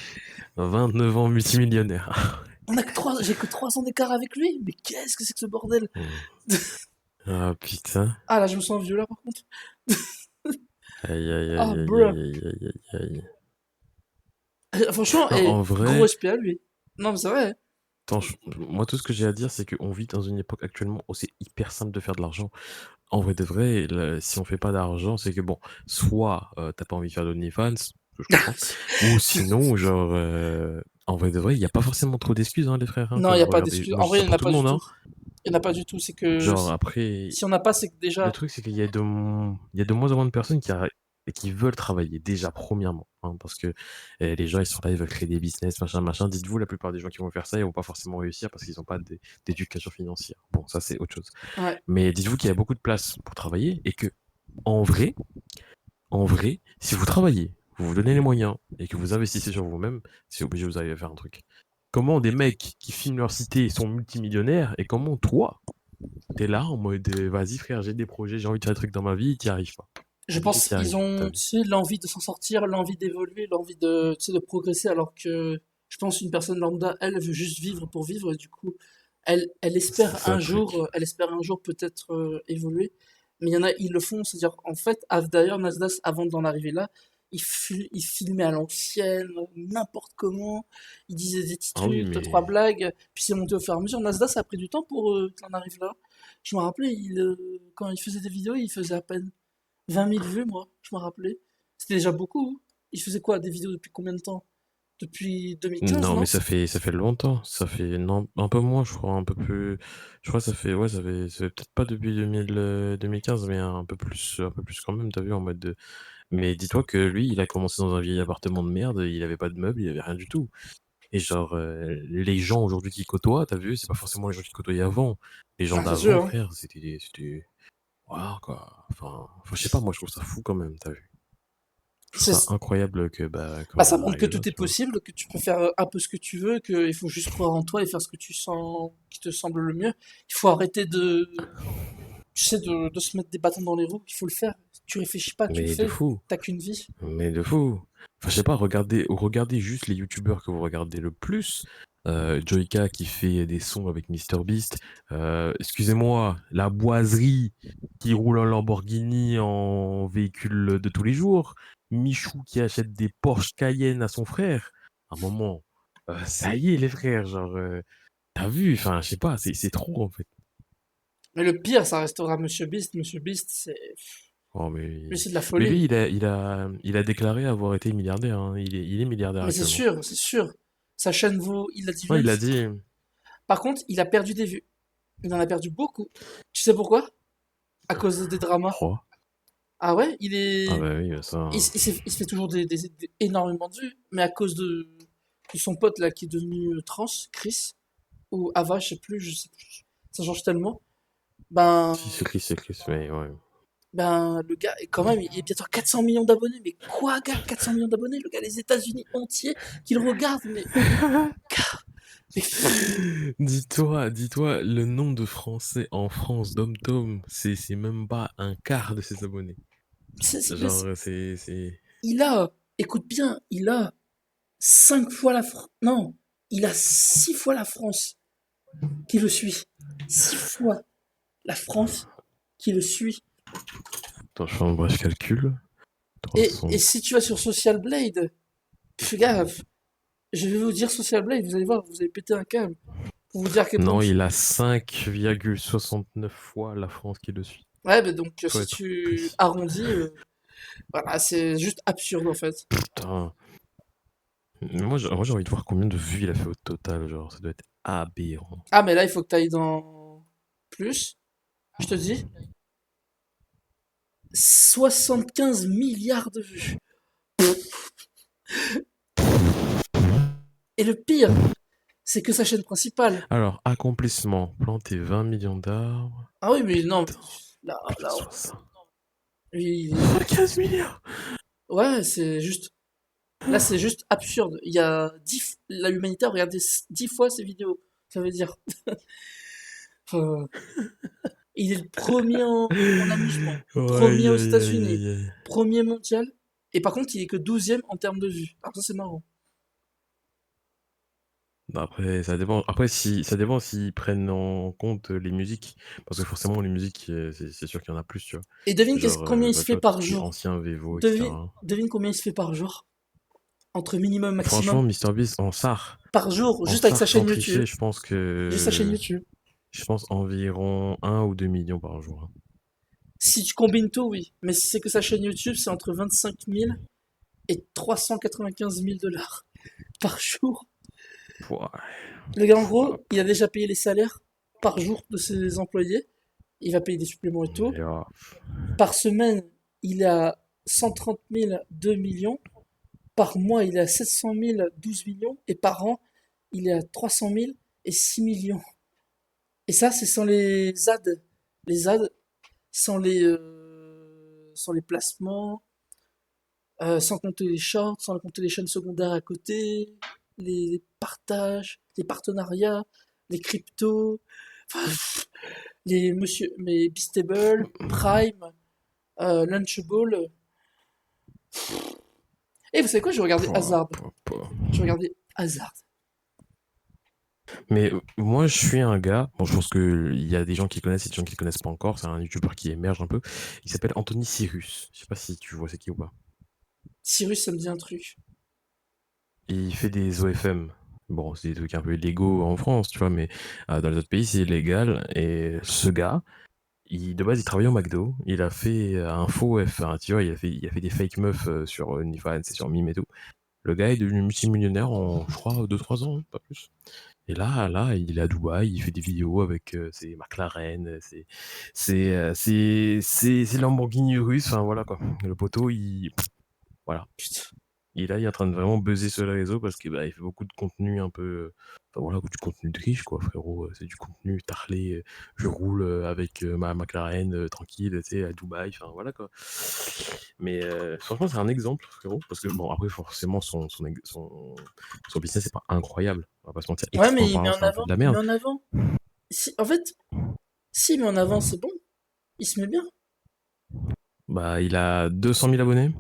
29 ans multimillionnaire. J'ai que 3 ans d'écart avec lui. Mais qu'est-ce que c'est que ce bordel? Hmm. Ah putain. Ah là, je me sens vieux là par contre. Aïe aïe Ah, aïe aïe bruh. aïe aïe aïe aïe aïe. Franchement, Non, en gros vrai, respect à lui. Non, mais c'est vrai. attends, moi tout ce que j'ai à dire, c'est qu'on vit dans une époque actuellement où c'est hyper simple de faire de l'argent. En vrai de vrai, si on fait pas d'argent, c'est que bon, soit t'as pas envie de faire d'OnlyFans, ce que je comprends, ou sinon, genre, en vrai de vrai, il n'y a pas forcément trop d'excuses, hein, les frères, hein, Non, il n'y comme a pas regardez, d'excuse. moi En je dis vrai, il ça n'y en pour a tout pas le du monde, tout. hein. Il n'y en a pas du tout. C'est que Genre après, si on n'a pas, c'est que le déjà. truc c'est qu'il y a il y a de moins en moins de personnes qui veulent travailler, déjà, premièrement, hein, parce que les gens, ils sont là, ils veulent créer des business, machin, machin. Dites-vous, la plupart des gens qui vont faire ça, ils vont pas forcément réussir parce qu'ils n'ont pas d'éducation financière. Bon, ça, c'est autre chose. Ouais. Mais dites-vous qu'il y a beaucoup de place pour travailler et que, en vrai, si vous travaillez, vous vous donnez les moyens et que vous investissez sur vous-même, c'est obligé, vous allez faire un truc. Comment des mecs qui filment leur cité sont multimillionnaires et comment toi, t'es là en mode vas-y frère, j'ai des projets, j'ai envie de faire des trucs dans ma vie, t'y arrives pas. Je Et pense t'y qu'ils arrives, t'as ont, vu. tu sais, l'envie de s'en sortir, l'envie d'évoluer, l'envie de, tu sais, de progresser, alors que je pense une personne lambda, elle veut juste vivre pour vivre, et du coup, C'est ça le truc. elle espère un jour peut-être évoluer. Mais il y en a, ils le font, c'est-à-dire, en fait, d'ailleurs, Nasdaq, avant d'en arriver là, il filmait à l'ancienne, n'importe comment, il disait des petits Ah oui, trucs, deux, trois mais blagues, puis c'est monté au fur et à mesure. Nasdaq, ça a pris du temps pour qu'il en arrive là. Je me rappelais, quand il faisait des vidéos, il faisait à peine 20 000 vues, moi, je me rappelais. C'était déjà beaucoup. Il faisait quoi, des vidéos depuis combien de temps? depuis 2015, Non, non? mais ça fait longtemps. Ça fait non, un peu moins, je crois, un peu plus. Je crois que ça fait peut-être pas depuis 2015, mais un peu plus quand même. T'as vu en mode de. Mais dis-toi que lui, il a commencé dans un vieil appartement de merde. Il avait pas de meubles, il avait rien du tout. Et genre, les gens aujourd'hui qui côtoient, t'as vu, c'est pas forcément les gens qui côtoyaient avant. Les gens Ah, c'est d'avant, sûr, hein. frère, waouh, quoi. Je sais pas, moi, je trouve ça fou quand même, t'as vu. Je trouve ça C'est- incroyable que, bah, Bah, qu'on ça en montre que arrive là, tout est tu vois. possible, que tu peux faire un peu ce que tu veux, qu'il faut juste croire en toi et faire ce que tu sens qui te semble le mieux. Il faut arrêter tu sais, de se mettre des bâtons dans les roues. Il faut le faire. Tu réfléchis pas, tu le Mais de fais. fou. T'as qu'une vie. Mais de fou. Je sais pas, regardez juste les youtubeurs que vous regardez le plus. Joyka qui fait des sons avec MrBeast. Excusez-moi, la boiserie qui roule en Lamborghini en véhicule de tous les jours. Michou qui achète des Porsche Cayenne à son frère. Un moment, ça y est les frères, genre, t'as vu, enfin, je sais pas, c'est trop en fait. Mais le pire, ça restera Monsieur Beast. Monsieur Beast, Oh, lui, mais, c'est de la mais lui, folie. il a déclaré avoir été milliardaire, hein. Il est milliardaire Mais c'est actuellement. sûr, c'est sûr. Sa chaîne vaut, il l'a dit Non, lui-même. il a dit. Par contre, il a perdu des vues. Il en a perdu beaucoup. Tu sais pourquoi? À cause des dramas. Quoi? Ah ouais, Ah bah oui, bah ça. il se fait toujours énormément de vues, mais à cause de son pote là qui est devenu trans, Chris, ou Ava, je sais plus, ça change tellement. Ben, Si, c'est Chris, mais ouais. le gars, quand même, il est bientôt à 400 millions d'abonnés. Mais quoi, gars, 400 millions d'abonnés? Le gars, les États-Unis entiers qui le regardent, mais Dis-toi, le nombre de Français en France, dom-tom, c'est même pas un quart de ses abonnés. mais Genre, c'est. il a, écoute bien, il a 5 fois la France. Non, il a 6 fois la France qui le suit. 6 fois la France qui le suit. Attends, je fais un bref calcul. Et 300. si tu vas sur Social Blade, fais gaffe, je vais vous dire Social Blade, vous allez voir, vous allez péter un câble. Pour vous dire à quel point. Non, il a 5,69 fois la France qui le suit. Ouais, bah donc Faut si être tu précis. arrondis, voilà, c'est juste absurde en fait. Putain. Mais moi, j'ai envie de voir combien de vues il a fait au total. Genre, ça doit être aberrant. Ah, mais là, il faut que tu ailles dans plus. Je te dis, 75 milliards de vues. Et le pire, c'est que sa chaîne principale. Alors, accomplissement, planter 20 millions d'arbres. Ah oui, mais non, Putain, là, putain, 60. il- 15 milliards. ouais, c'est juste. Là, c'est juste absurde. Il y a 10, la humanité a regardé 10 fois ces vidéos. Ça veut dire. Enfin, il est le premier en amusement, Aïe, premier aux aïe, aïe, États-Unis, aïe, aïe. premier mondial. Et par contre, il est que 12e en termes de vues. Alors ça, c'est marrant. Bah, après, ça dépend. Après, ça dépend s'ils prennent en compte les musiques. Parce que forcément, les musiques, c'est sûr qu'il y en a plus, tu vois. Et devine Genre, combien il se bah, tu fait vois, tout ce par qui est jour. ancien Vevo, Devine, etc. devine combien il se fait par jour. Entre minimum, maximum. Franchement, MrBeast Par jour, En juste avec sa SAR chaîne sans YouTube. tricher, je pense Juste sa chaîne que. YouTube. Je pense environ 1 ou 2 millions par jour, hein. Si tu combines tout, oui. Mais si c'est que sa chaîne YouTube, c'est entre 25 000 et 395 000 dollars par jour. Pouah, Le gars, en pouah, gros, il a déjà payé les salaires par jour de ses employés. Il va payer des suppléments et tout. mais, Par semaine, il est à 130 000, 2 millions. Par mois, il est à 700 000, 12 millions. Et par an, il est à 300 000 et 6 millions. Et ça, c'est sans les ZAD. Les ZAD, sans les placements, sans compter les shorts, sans compter les chaînes secondaires à côté, les partages, les partenariats, les cryptos, enfin, mais Beastable, Prime, Lunchable. Et vous savez quoi, j'ai regardé pouah, Hazard. pouah, pouah. J'ai regardé Hazard. Mais moi, je suis un gars. Bon, je pense qu'il y a des gens qui connaissent et des gens qui ne connaissent pas encore. C'est un youtubeur qui émerge un peu. Il s'appelle Anthony Cyrus. Je sais pas si tu vois c'est qui ou pas. Cyrus, ça me dit un truc. Il fait des OFM. Bon, c'est des trucs un peu illégaux en France, tu vois, mais dans les autres pays, c'est illégal. Et ce gars, de base, il travaillait au McDo. Il a fait un faux F. Enfin, tu vois, il a fait des fake meufs sur OnlyFans et sur Mime et tout. Le gars est devenu multimillionnaire en, je crois, 2-3 ans, hein, pas plus. Et là, il est à Dubaï, il fait des vidéos avec ses McLaren, ses Lamborghini russes, enfin voilà quoi. Le poteau, voilà. Putain. Il est là, il est en train de vraiment buzzer sur les réseaux parce qu'il il fait beaucoup de contenu un peu. Enfin voilà, du contenu de riche, quoi, frérot. C'est du contenu tarlé. Je roule avec ma McLaren tranquille, tu sais, à Dubaï, enfin voilà, quoi. Mais franchement, c'est un exemple, frérot. Parce que, bon, après, forcément, son business, c'est pas incroyable. On va pas se mentir. Ouais, X mais temps il par met an, en c'est un peu avant. de la Il met merde. en avant. En fait, s'il met en avant, c'est bon. Il se met bien. Bah, il a 200 000 abonnés.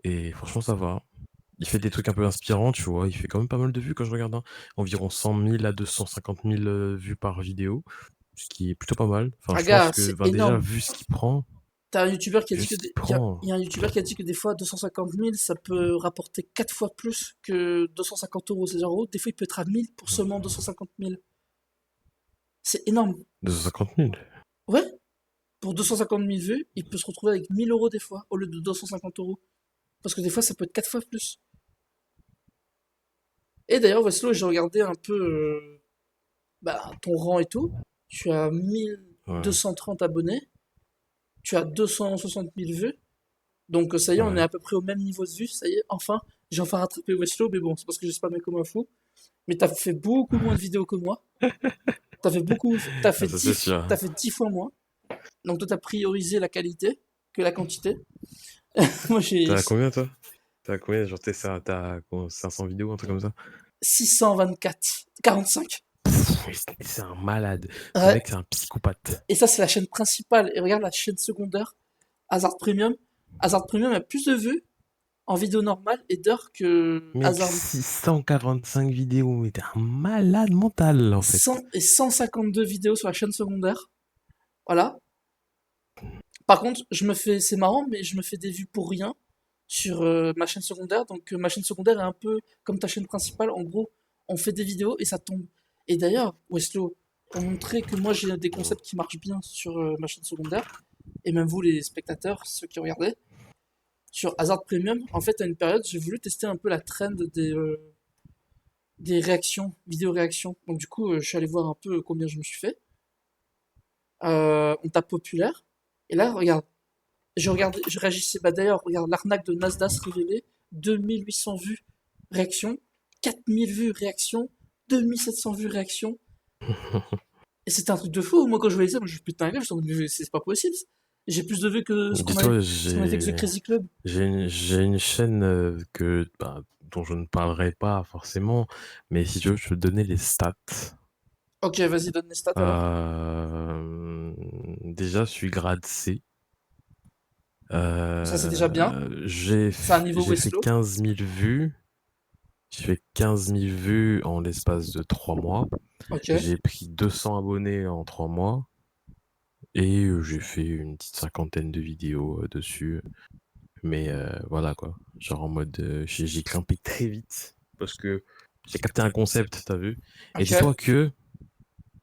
Et franchement, ça va. Il fait des trucs un peu inspirants, tu vois. Il fait quand même pas mal de vues quand je regarde, hein. Environ 100 000 à 250 000 vues par vidéo. Ce qui est plutôt pas mal. Enfin, Ah, je pense gars, que, c'est ben, déjà, énorme. T'as un youtubeur qui a vu dit ce que qu'il il y prend, a un youtubeur qui a dit que des fois 250 000 ça peut rapporter 4 fois plus que 250 euros. C'est-à-dire, en gros, des fois il peut être à 1000 pour seulement 250 000. C'est énorme. 250 000. Ouais, pour 250 000 vues, il peut se retrouver avec 1000 euros des fois au lieu de 250 euros. Parce que des fois ça peut être 4 fois plus. Et d'ailleurs, Weslo, j'ai regardé un peu ton rang et tout. Tu as Ouais, 1230 abonnés, tu as 260 000 vues. Donc ça y est, on est ouais. à peu près au même niveau de vue. Ça y est, enfin, j'ai enfin rattrapé Westlo, mais bon, c'est parce que j'ai spammé comme un fou. Mais t'as fait beaucoup moins de vidéos que moi. Ah, ça, c'est sûr. T'as fait 10 fois moins. Donc toi, t'as priorisé la qualité que la quantité. Moi, j'ai T'as combien, toi? T'as combien? Genre, t'as 500 vidéos, un truc comme ça? 624, 45. Mais c'est un malade. Ce Ouais. mec, c'est un psychopathe. Et ça, c'est la chaîne principale. Et regarde la chaîne secondaire, Hazard Premium. Hazard Premium a plus de vues en vidéo normale et d'heures que Mec, Hazard 645 vidéos, mais t'es un malade mental, en fait. 100 et 152 vidéos sur la chaîne secondaire. Voilà. Par contre, c'est marrant, mais je me fais des vues pour rien sur ma chaîne secondaire. Donc ma chaîne secondaire est un peu comme ta chaîne principale. En gros, on fait des vidéos et ça tombe. Et d'ailleurs, Weslo, pour montrer que moi j'ai des concepts qui marchent bien sur ma chaîne secondaire, et même vous les spectateurs, ceux qui regardaient, sur Hazard Premium, en fait à une période j'ai voulu tester un peu la trend des réactions, vidéo réactions. Donc du coup, je suis allé voir un peu combien je me suis fait. On tape populaire. Et là, regarde, je réagissais. Bah d'ailleurs, regarde, l'arnaque de Nasdaq révélée, 2800 vues, réaction, 4000 vues, réaction, 2700 vues, réaction. Et c'était un truc de fou. Moi, quand je voyais ça, moi, je me putain, je me disais, c'est pas possible. J'ai plus de vues que Dis-toi, ce qu'on avait avec The Crazy Club. j'ai une chaîne dont je ne parlerai pas forcément, mais si tu veux, je peux te donner les stats. Ok, vas-y, donne les stats alors. Déjà, je suis grade C. Ça, c'est déjà bien. C'est un niveau J'ai fait Westlo. 15 000 vues. J'ai fait 15 000 vues en l'espace de 3 mois. Ok. J'ai pris 200 abonnés en 3 mois. Et j'ai fait une petite cinquantaine de vidéos dessus. Mais voilà quoi. Genre en mode, j'ai grimpé très vite. Parce que j'ai capté un concept, t'as vu? Et Ok. dis-toi que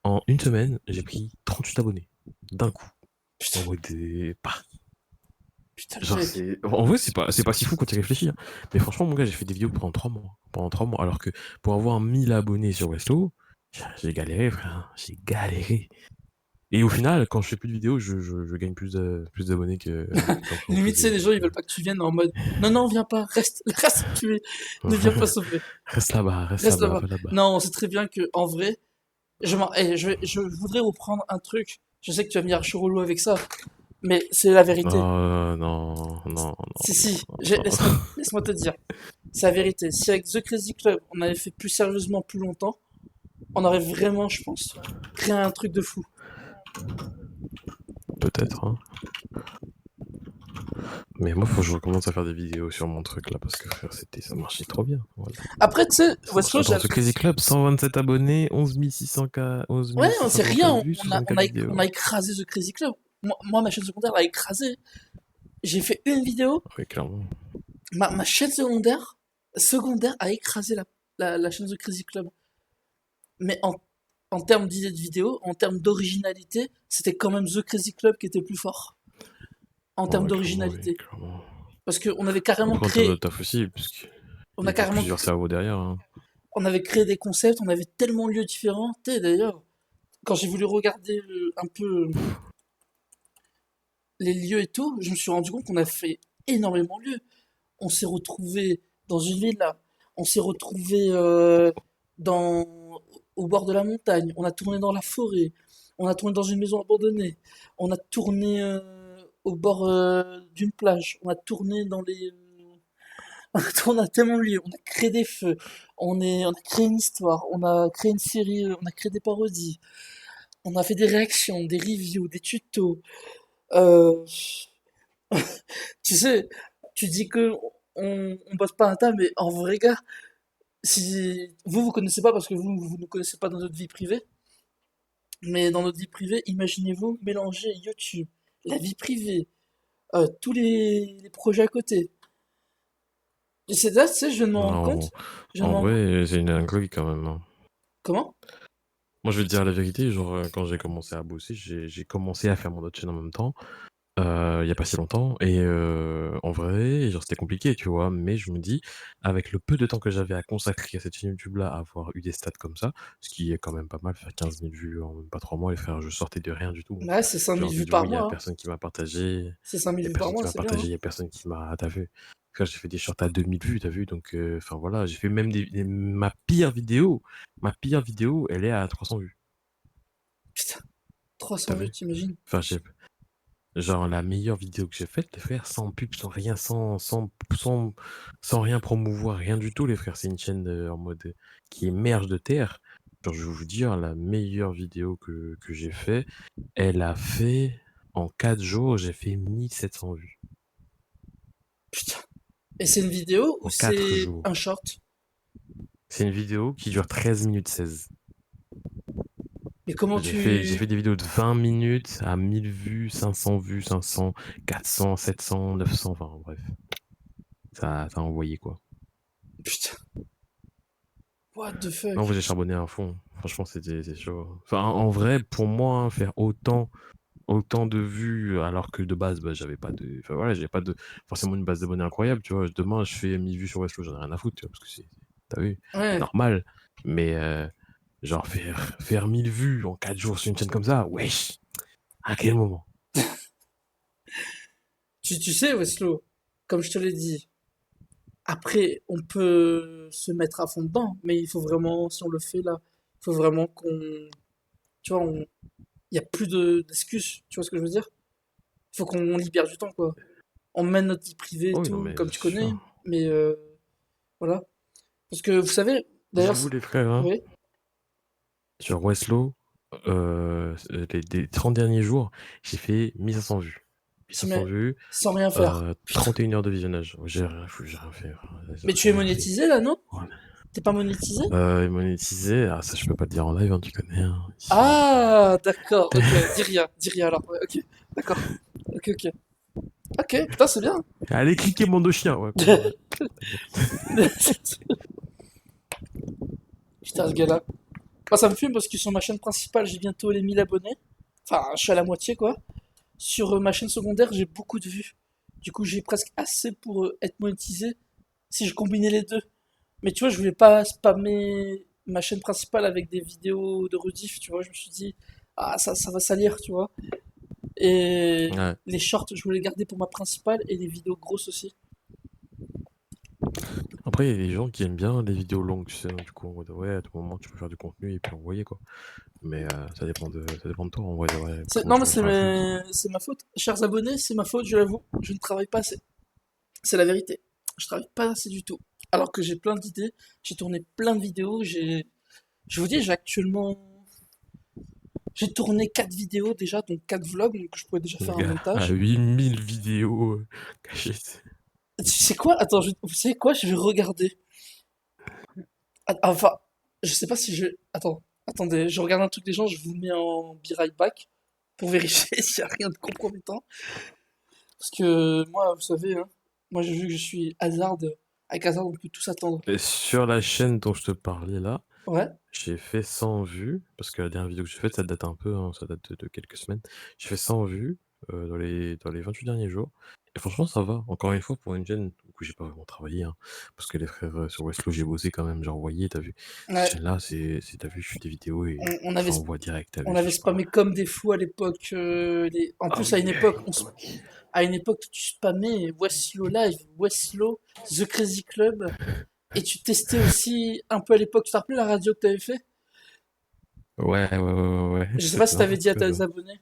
en une semaine, j'ai pris 38 abonnés. D'un coup. En Putain, mode, putain, le genre, mec. en vrai, c'est pas si fou quand tu réfléchis, hein. Mais franchement, mon gars, j'ai fait des vidéos pendant 3 mois. Pendant 3 mois. Alors que pour avoir 1000 abonnés sur Westo, j'ai galéré, frère. J'ai galéré. Et au final, quand je fais plus de vidéos, je gagne plus d'abonnés qu'en Limite, tu sais, faisais. les gens, ils veulent pas que tu viennes en mode non, non, viens pas, reste, reste où tu es, ne viens pas sauver, Reste reste là-bas, là-bas. va là-bas. Non, on sait très bien que, en vrai, je voudrais reprendre un truc. Je sais que tu vas me dire, je suis relou avec ça, mais c'est la vérité. Non, non, non, Si, non, si, non, non. laisse-moi te dire. C'est la vérité. Si avec The Crazy Club, on avait fait plus sérieusement plus longtemps, on aurait vraiment, je pense, créé un truc de fou. Peut-être, hein. Mais moi, faut que je recommence à faire des vidéos sur mon truc là, parce que frère, ça marchait trop bien. Voilà. Après, tu sais, Westlo, Attends, ce Crazy Club, 127 abonnés, 11 600 ouais, c'est rien, 654 vues, 64 on vidéos. a écrasé The Crazy Club. Moi, ma chaîne secondaire l'a écrasé. J'ai fait une vidéo, Oui, clairement. ma chaîne secondaire a écrasé la chaîne The Crazy Club. Mais en termes d'idées de vidéo, en termes d'originalité, c'était quand même The Crazy Club qui était plus fort. En termes Ouais, clairement, oui, d'originalité. clairement. Parce qu'on avait carrément Après, en termes de créé. taf aussi, parce qu'il On Il a y avait carrément, plusieurs cerveaux derrière, hein. on avait créé des concepts, on avait tellement de lieux différents. Tu sais, d'ailleurs, quand j'ai voulu regarder un peu les lieux et tout, je me suis rendu compte qu'on a fait énormément de lieux. On s'est retrouvé dans une villa, on s'est retrouvé dans, au bord de la montagne, on a tourné dans la forêt, on a tourné dans une maison abandonnée, on a tourné au bord d'une plage, on a tourné dans les... on a tellement lieu, on a créé des feux, on a créé une histoire, on a créé une série, on a créé des parodies, on a fait des réactions, des reviews, des tutos. Euh, Tu sais, tu dis que on bosse pas un tas, mais en vrai, gars, si vous connaissez pas parce que vous ne connaissez pas dans notre vie privée, mais dans notre vie privée, imaginez-vous mélanger YouTube, la vie privée, tous les projets à côté. Et c'est là, tu sais, je viens de me rendre Non, compte. Je viens de en me rendre compte. vrai, c'est une dinguerie quand même, hein. Comment? Moi, je vais te dire la vérité, genre, quand j'ai commencé à bosser, j'ai commencé à faire mon autre chaîne en même temps, il y a pas si longtemps et en vrai, genre, c'était compliqué, tu vois? Mais je me dis, avec le peu de temps que j'avais à consacrer à cette chaîne YouTube-là, avoir eu des stats comme ça, ce qui est quand même pas mal, faire 15 000 vues en même pas 3 mois, les frères, je sortais de rien du tout, hein. Ouais, c'est cinq Genre mille des vues vidéos, par il y a mois, hein. personne qui m'a partagé, C'est 5000 il y a vues par personne qui mois, m'a c'est bien, hein. partagé, il y a personne qui m'a tu vu? Frère, j'ai fait des shorts à 2000 vues, t'as vu? Donc enfin voilà, j'ai fait même ma pire vidéo, elle est à 300 vues, Putain, t'as 300 vues, vu? t'imagines? Enfin, genre la meilleure vidéo que j'ai faite, les frères, sans pub, sans rien, sans rien promouvoir, rien du tout, les frères. C'est une chaîne en mode qui émerge de terre. Genre, je vais vous dire, la meilleure vidéo que j'ai fait, elle a fait, en 4 jours, j'ai fait 1700 vues. Putain. Et c'est une vidéo ou En 4 c'est jours. un short? C'est une vidéo qui dure 13 minutes 16. Mais comment J'ai tu... fait des vidéos de 20 minutes à 1000 vues, 500, 400, 700, 900, enfin bref. Ça a envoyé quoi. Putain, what the Non, fuck? vous j'ai charbonné à fond. Franchement, c'est chaud. Enfin, en vrai, pour moi, hein, faire autant de vues, alors que de base, bah, j'avais pas de. Enfin voilà, j'avais pas de forcément une base d'abonnés incroyable, tu vois. Demain, je fais 1000 vues sur Westlo, j'en ai rien à foutre, tu vois, parce que t'as vu, c'est Ouais. normal. Mais genre, faire 1000 vues en 4 jours sur une chaîne comme ça, wesh, à quel moment? Tu sais, Weslo, comme je te l'ai dit, après, on peut se mettre à fond dedans, mais il faut vraiment, si on le fait là, il faut vraiment qu'on, tu vois, il y a plus d'excuses, tu vois ce que je veux dire? Il faut qu'on libère du temps, quoi. On mène notre vie privée et Oh oui, non, tout, mais comme bien tu connais, sûr. mais voilà. Parce que vous savez, d'ailleurs, Dites-vous, les frères, hein, oui, sur Westlo, les 30 derniers jours, j'ai fait 1500 vues. tu 1500 mets vues, sans rien faire. Putain. 31 heures de visionnage. J'ai rien fait, frère. Mais tu J'ai es rien fait. monétisé là, non? Voilà. T'es pas monétisé? Et monétisé, ah, ça je peux pas te dire en live, hein, tu connais, hein, ici. Ah, d'accord, ok, dis rien alors, ouais, ok, d'accord, ok. Ok, putain, c'est bien. Allez, cliquez mon dos chien, ouais, quoi. Ouais, Putain, ce gars-là. Moi, ça me fume parce que sur ma chaîne principale, j'ai bientôt les 1000 abonnés. Enfin, je suis à la moitié, quoi. Sur ma chaîne secondaire, j'ai beaucoup de vues. Du coup, j'ai presque assez pour être monétisé si je combinais les deux. Mais tu vois, je voulais pas spammer ma chaîne principale avec des vidéos de rediff, tu vois. Je me suis dit, ah, ça va salir, tu vois. Et ouais. les shorts, je voulais les garder pour ma principale et les vidéos grosses aussi. Après, il y a des gens qui aiment bien les vidéos longues, tu sais, donc du coup, en mode, ouais, à tout moment, tu peux faire du contenu et puis envoyer, quoi. Mais ça dépend de toi, en vrai, de vrai. Moi, Non, je mais m'en bats la foutre. c'est ma faute. Chers abonnés, c'est ma faute, je l'avoue. Je ne travaille pas assez. C'est la vérité. Je travaille pas assez du tout. Alors que j'ai plein d'idées, j'ai tourné plein de vidéos, je vous dis, j'ai actuellement, j'ai tourné 4 vidéos déjà, donc 4 vlogs, donc je pourrais déjà Le faire un gars a montage. 8000 vidéos cachées. Tu sais quoi? Attends, vous savez quoi? Je vais regarder. Enfin, je sais pas si je, attendez, je regarde un truc des gens, je vous mets en be right back pour vérifier s'il y a rien de compromettant. Parce que moi, vous savez, hein, moi j'ai vu que je suis Hazard, avec Hazard on peut tout s'attendre. Et sur la chaîne dont je te parlais là, Ouais, j'ai fait 100 vues, parce que la dernière vidéo que j'ai faite, ça date un peu, hein, ça date de quelques semaines. J'ai fait 100 vues dans les 28 derniers jours. Et franchement, ça va. Encore une fois, pour une chaîne coup, j'ai pas vraiment travaillé, hein, parce que les frères sur Westlo, j'ai bossé quand même, j'ai envoyé, t'as vu. Cette Ouais, chaîne-là, t'as vu, je fais des vidéos et on avait, ça envoie direct, t'as on vu, avait cherche pas. spammé comme des fous à l'époque. En Ah plus, à une oui, époque, à une époque, tu spammais Westlo Live, Westlo, The Crazy Club, et tu testais aussi un peu à l'époque. Tu te rappelles la radio que tu avais fait? ouais, Je sais pas c'était si tu avais dit n'importe à quoi, tes ça. abonnés.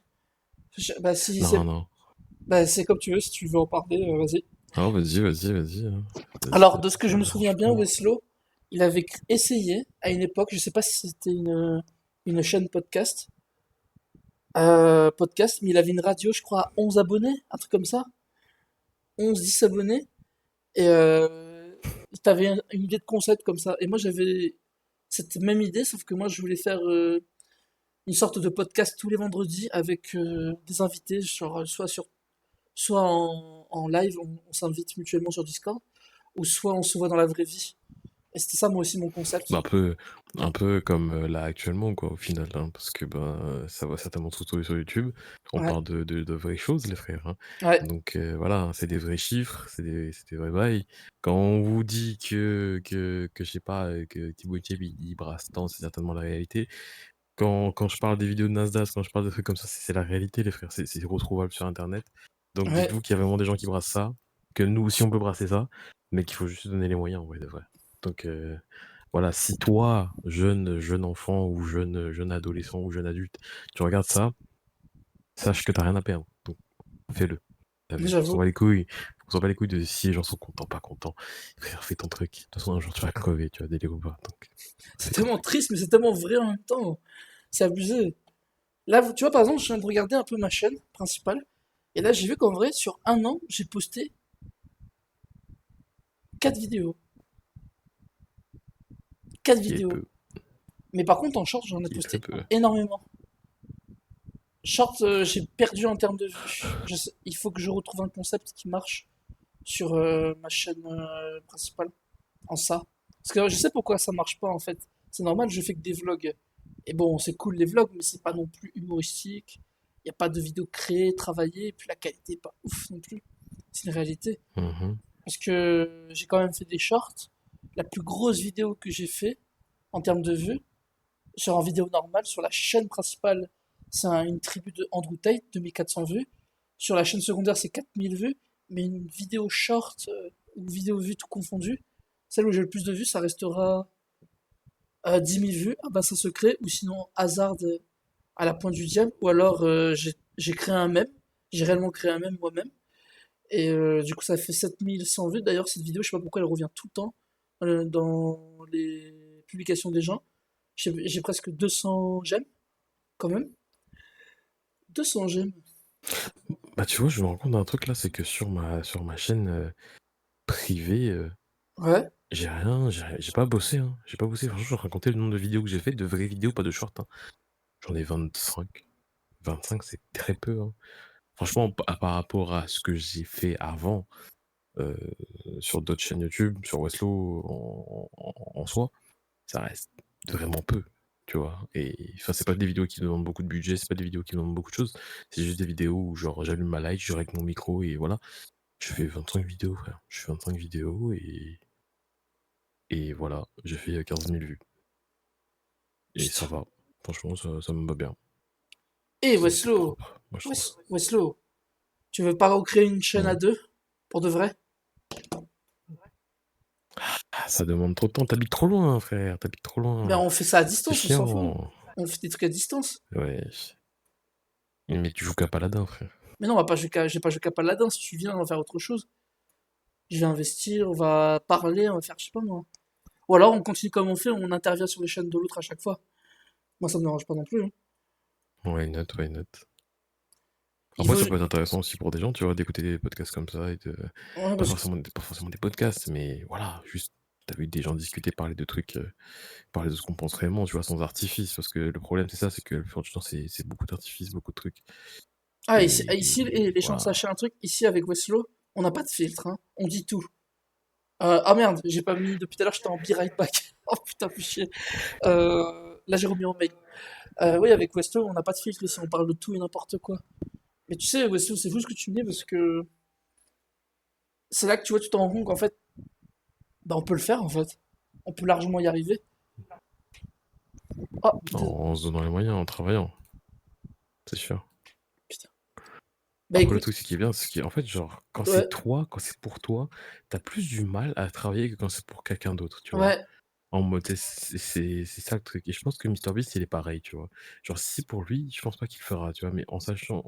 Bah, si Non, c'est non. bah, c'est comme tu veux, si tu veux en parler, vas-y. Ah, vas-y, hein. Alors, Vas-y, de ce que ça je me me souviens dérange bien, pas. Westlo, il avait essayé à une époque, je sais pas si c'était une chaîne podcast, mais il avait une radio, je crois, à 11 abonnés, un truc comme ça, 11-10 abonnés, et t'avais une idée de concept comme ça. Et moi, j'avais cette même idée, sauf que moi, je voulais faire une sorte de podcast tous les vendredis avec des invités, soit en live, on s'invite mutuellement sur Discord, ou soit on se voit dans la vraie vie. Et c'était ça, moi aussi, mon Bah, concept. un peu comme là actuellement, quoi, au final, hein, parce que ça va certainement se retrouver sur YouTube. On Ouais, parle de vraies choses, les frères, hein. ouais, Donc voilà, hein, c'est des vrais chiffres, c'est des vrais bails. Quand on vous dit que je sais pas, que Thibaut Inchep, il brasse tant, c'est certainement la réalité. Quand je parle des vidéos de Nasdaq, quand je parle de trucs comme ça, c'est la réalité, les frères. C'est retrouvable sur Internet. Donc ouais. dites-vous qu'il y a vraiment des gens qui brassent ça, que nous aussi on peut brasser ça, mais qu'il faut juste se donner les moyens, en vrai de vrai. Donc voilà, si toi, jeune enfant ou jeune adolescent ou jeune adulte, tu regardes ça, sache que t'as rien à perdre. Donc fais-le. T'as vu? On s'en J'avoue. bat les couilles. On s'en bat les couilles de si les gens sont contents, pas contents. Frère, fais ton truc. De toute façon, un jour tu vas crever, tu vas délire ou pas. Donc C'est fais ton tellement truc. triste, mais c'est tellement vrai en même temps. C'est abusé. Là, tu vois, par exemple, je viens de regarder un peu ma chaîne principale. Et là, j'ai vu qu'en vrai, sur un an, j'ai posté 4 vidéos. 4 Qui est vidéos. peu. Mais par contre, en short, j'en ai Qui est très posté peu. énormément. Short, j'ai perdu en termes de vues. Il faut que je retrouve un concept qui marche sur ma chaîne principale en ça. Parce que je sais pourquoi ça marche pas en fait. C'est normal, je fais que des vlogs. Et bon, c'est cool les vlogs, mais c'est pas non plus humoristique. Il n'y a pas de vidéos créées, travaillées, et puis la qualité est pas ouf non plus. C'est une réalité. Mhm. Parce que j'ai quand même fait des shorts. La plus grosse vidéo que j'ai fait en termes de vues, sur une vidéo normale, sur la chaîne principale, c'est une tribu de Andrew Tate, 2400 vues. Sur la chaîne secondaire, c'est 4000 vues. Mais une vidéo short, ou vidéo vue tout confondu, celle où j'ai le plus de vues, ça restera 10 000 vues, un bassin secret, ou sinon Hazard à la pointe du diable, ou alors j'ai créé un mème, j'ai réellement créé un mème moi-même, et du coup ça fait 7100 vues. D'ailleurs, cette vidéo, je sais pas pourquoi elle revient tout le temps dans les publications des gens. J'ai presque 200 j'aime, quand même. 200 j'aime. Bah tu vois, je me rends compte d'un truc là, c'est que sur ma chaîne privée, Ouais. j'ai pas bossé, hein. J'ai pas bossé. Franchement, je racontais le nombre de vidéos que j'ai fait, de vraies vidéos, pas de shorts, hein. J'en ai 25. 25, c'est très peu, hein. Franchement, par rapport à ce que j'ai fait avant, euh, sur d'autres chaînes YouTube, sur Westlo en soi, ça reste vraiment peu, tu vois. Et enfin, c'est pas des vidéos qui demandent beaucoup de budget, c'est pas des vidéos qui demandent beaucoup de choses. C'est juste des vidéos où genre j'allume ma light, je règle mon micro et voilà. Je fais 25 vidéos, frère. Je fais 25 vidéos et voilà, j'ai fait 15 000 vues. Et ça Putain. va. Franchement, ça me va bien. Et C'est Weslo, propre, moi je trouve. Weslo, tu veux pas recréer une chaîne à Mhm. deux, pour de vrai? Ah, ça demande trop de temps. T'habites trop loin, frère. T'habites trop Ben loin. on fait ça à C'est distance, on s'en fout. chiant. On fait des trucs à distance. Ouais. Mais tu joues qu'à Paladin, frère. Mais non, on va pas jouer j'ai pas joué qu'à Paladin. Si tu viens, on va faire autre chose. Je vais investir, on va parler, on va faire, je sais pas moi. Ou alors on continue comme on fait, on intervient sur les chaînes de l'autre à chaque fois. Moi, ça me dérange pas non plus, hein. Why not, why not. Il Après, faut. ça peut être intéressant aussi pour des gens, tu vois, d'écouter des podcasts comme ça et de... Ouais, parce que. Pas forcément des podcasts, mais voilà, juste, t'as vu des gens discuter, parler de trucs, parler de ce qu'on pense réellement, tu vois, sans artifice. Parce que le problème, c'est ça, c'est que le plus du temps, c'est beaucoup d'artifice, beaucoup de trucs. Ah, ici, Et les gens, voilà. sachez un truc, ici avec Westlo, on n'a pas de filtre, hein. On dit tout. Ah merde, j'ai pas mis depuis tout à l'heure, j'étais en be right back. Oh putain, fais chier. Là, j'ai remis en mail. Oui, avec Westlo, on n'a pas de filtre ici, on parle de tout et n'importe quoi. Mais tu sais, Westlo, c'est fou ce que tu me dis parce que c'est là que tu vois, tu te rends compte qu'en fait, bah, on peut le faire en fait. On peut largement y arriver. Oh, En se donnant les moyens, en travaillant, c'est sûr. putain. Bah Après, le écoute, truc, c'est qui est bien, c'est qu'en fait, genre, quand c'est ouais, toi, quand c'est pour toi, t'as plus du mal à travailler que quand c'est pour quelqu'un d'autre, tu vois. ouais. En mode, c'est ça le truc. Et je pense que MrBeast, il est pareil, tu vois. Genre, si c'est pour lui, je pense pas qu'il le fera, tu vois. Mais en sachant,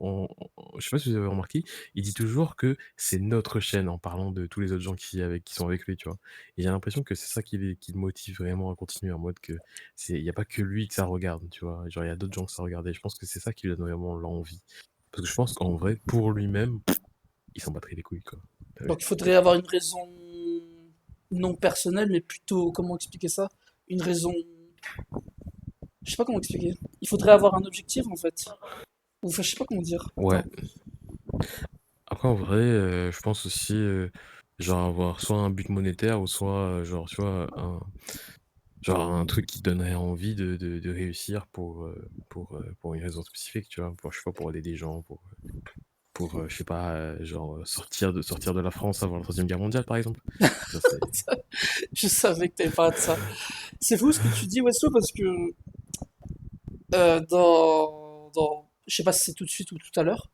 je sais pas si vous avez remarqué, il dit toujours que c'est notre chaîne en parlant de tous les autres gens qui sont avec lui, tu vois. Et j'ai l'impression que c'est ça qui le motive vraiment à continuer, en mode que il y a pas que lui que ça regarde, tu vois. Genre, il y a d'autres gens que ça regarde. Et je pense que c'est ça qui lui donne vraiment l'envie. Parce que je pense qu'en vrai, pour lui-même, il s'en battrait les couilles, quoi. T'as vu. Donc il faudrait avoir une raison non personnelle, mais plutôt, comment expliquer ça? Une raison. Je sais pas comment expliquer. Il faudrait avoir un objectif en fait. Ou enfin, je sais pas comment dire. Ouais. Attends. Après, en vrai, je pense aussi, genre, avoir soit un but monétaire ou soit, genre, tu vois, genre, un truc qui donnerait envie de réussir pour une raison spécifique, tu vois. Pour, je sais pas, pour aider des gens, je sais pas, genre, sortir de la France avant la Troisième Guerre mondiale, par exemple. Ça, c'est... Je savais que t'avais parlé de ça. C'est fou ce que tu dis, Westo, parce que je sais pas si c'est tout de suite ou tout à l'heure,